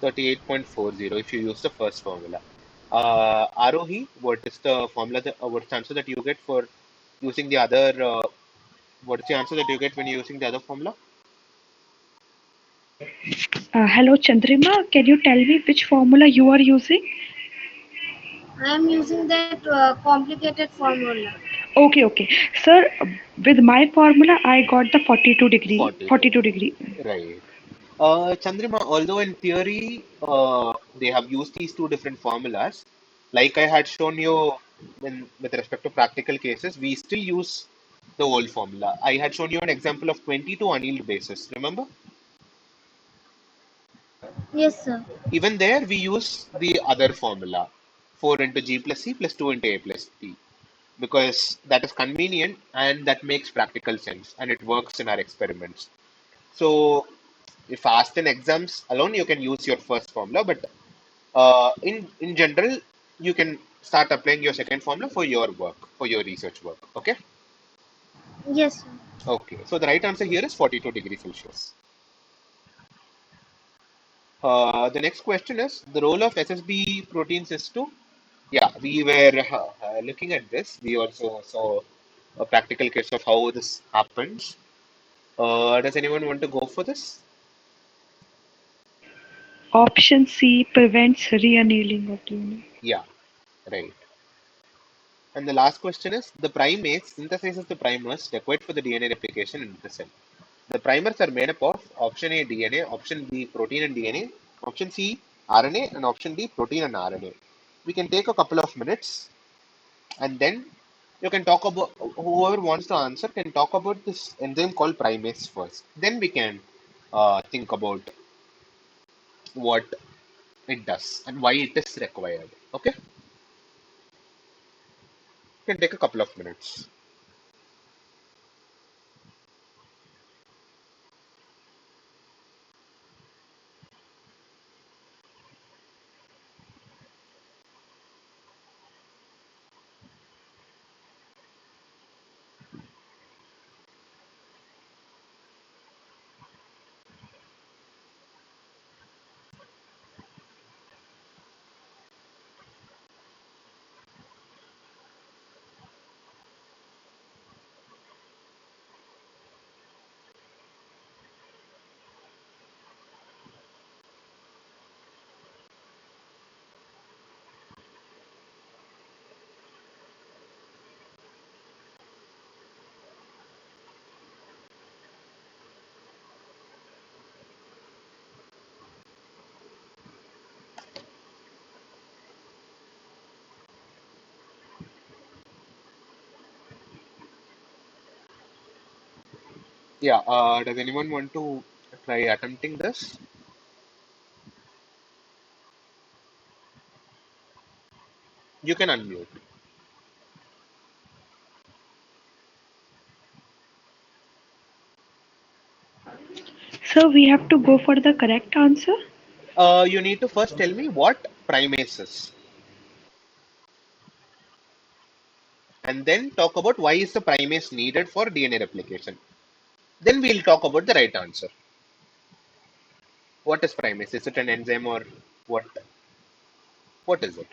38.40 if you use the first formula. Arohi, what is the formula what's the answer that you get for using the other what is the answer that you get when you're using the other formula? Hello, Chandrima. Can you tell me which formula you are using? I am using that complicated formula. Okay, okay. Sir, with my formula, I got the 42 degree. 42. 42 degree. Right. Chandrima, although in theory they have used these two different formulas, like I had shown you with respect to practical cases, we still use the old formula. I had shown you an example of 22 annealed bases. Remember? Yes, sir. Even there, we use the other formula 4 into G plus C plus 2 into A plus T because that is convenient and that makes practical sense and it works in our experiments. So, if asked in exams alone, you can use your first formula, but in general, you can start applying your second formula for your work, for your research work. Okay. Yes, sir. Okay. So the right answer here is 42 degrees Celsius. The next question is the role of SSB proteins is to. Yeah, we were looking at this. We also saw a practical case of how this happens. Does anyone want to go for this? Option C prevents re-annealing of DNA. Yeah, right. And the last question is the primase synthesizes the primers required for the DNA replication in the cell. The primers are made up of option A DNA, option B protein and DNA, option C RNA, and option D protein and RNA. We can take a couple of minutes and then you can talk about whoever wants to answer can talk about this enzyme called primase first. Then we can think about what it does and why it is required. Okay, you can take a couple of minutes. Yeah, does anyone want to try attempting this? You can unmute. So we have to go for the correct answer. You need to first tell me what primase is, and then talk about why is the primase needed for DNA replication. Then we'll talk about the right answer. What is primase? Is it an enzyme or what? What is it?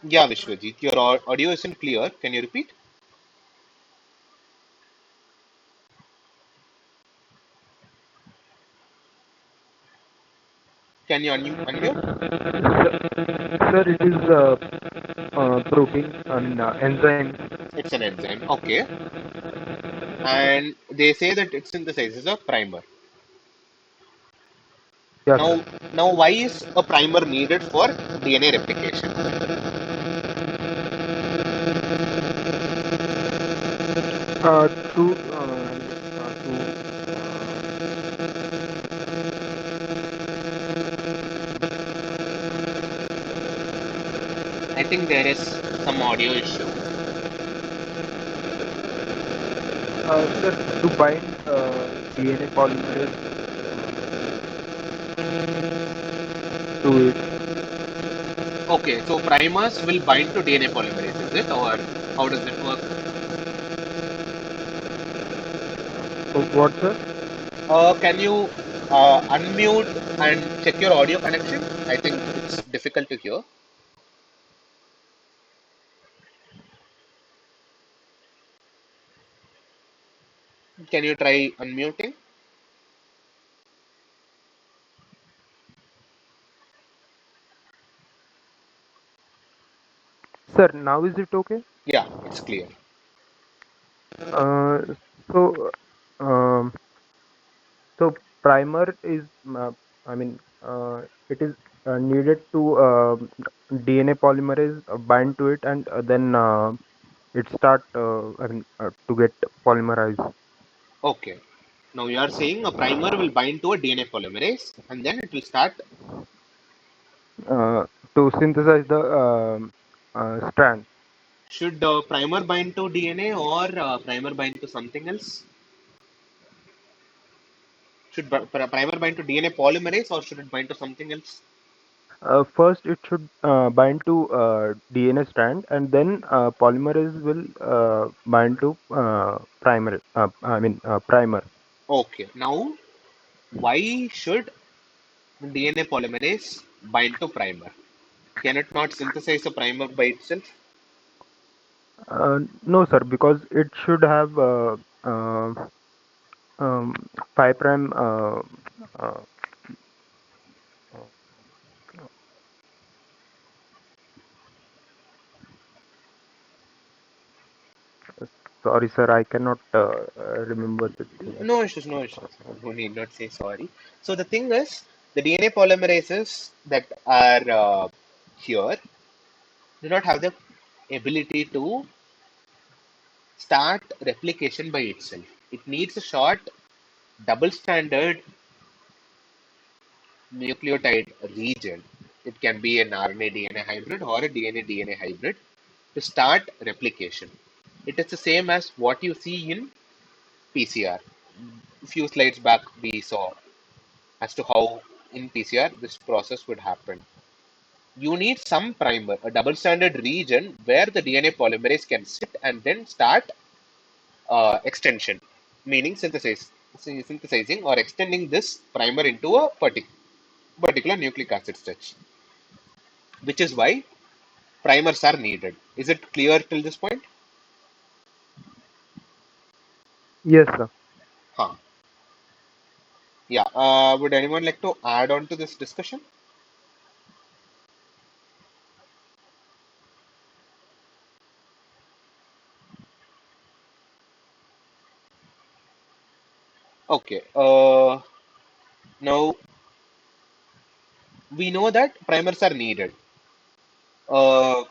Yeah, Vishwajit, your audio isn't clear. Can you repeat? Can you unmute? Sir, it is protein and enzyme. It's an enzyme. Okay. And they say that it synthesizes a primer. Yes, Now, sir. now, why is a primer needed for DNA replication? I think there is some audio issue. Sir, to bind DNA polymerase to it. Okay, so primers will bind to DNA polymerase, is it? Or how does it work? What, sir? Can you unmute and check your audio connection? I think it's difficult to hear. Can you try unmuting? Sir, now is it okay? Yeah, it's clear. Uh, so, um, so primer is, I mean, it is needed to DNA polymerase bind to it, and then it start, to get polymerized. Okay. Now you are saying a primer will bind to a DNA polymerase and then it will start. uh, to synthesize the strand. Should primer bind to DNA or primer bind to something else? Should primer bind to DNA polymerase or should it bind to something else? First, it should bind to DNA strand, and then polymerase will bind to primer. Primer. Okay. Now, why should DNA polymerase bind to primer? Can it not synthesize a primer by itself? No, sir, because it should have uh, um, 5 prime. Uh, Sorry, sir, I cannot remember the thing. No issues, no issues. No need not say sorry. So the thing is, the DNA polymerases that are here do not have the ability to start replication by itself. It needs a short double stranded nucleotide region. It can be an RNA DNA hybrid or a DNA DNA hybrid to start replication. It is the same as what you see in PCR. A few slides back, we saw as to how in PCR this process would happen. You need some primer, a double stranded region where the DNA polymerase can sit and then start extension, meaning synthesizing or extending this primer into a particular nucleic acid stretch, which is why primers are needed. Is it clear till this point? Yes, sir. Huh. Yeah. Would anyone like to add on to this discussion? Okay. Now we know that primers are needed. Uh,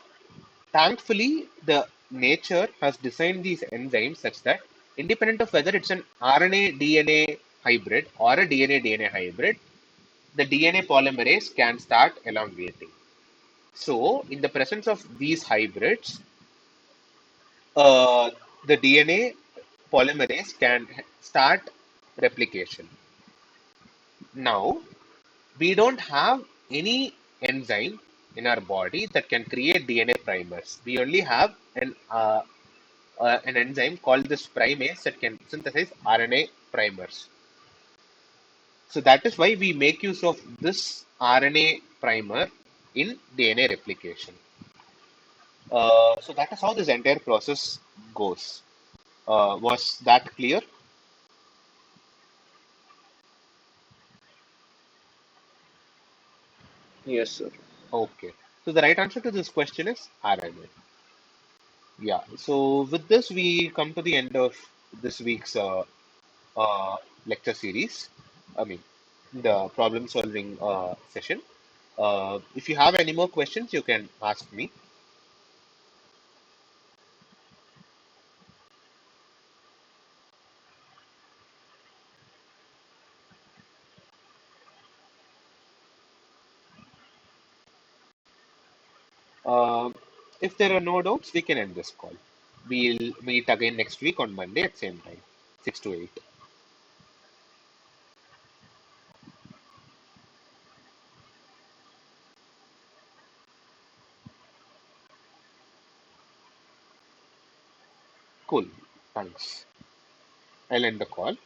Thankfully, the nature has designed these enzymes such that independent of whether it's an RNA DNA hybrid or a DNA DNA hybrid, the DNA polymerase can start elongating. So, in the presence of these hybrids, uh, the DNA polymerase can start replication. Now, we don't have any enzyme in our body that can create DNA primers. We only have an enzyme called this primase that can synthesize RNA primers. So that is why we make use of this RNA primer in DNA replication. So that is how this entire process goes. Was that clear? Yes, sir. Okay. So the right answer to this question is RNA. Yeah. So with this, we come to the end of this week's uh, lecture series. I mean, the problem solving session. If you have any more questions, you can ask me. Uh, if there are no doubts, we can end this call. We'll meet again next week on Monday at same time, 6 to 8. Cool. Thanks. I'll end the call.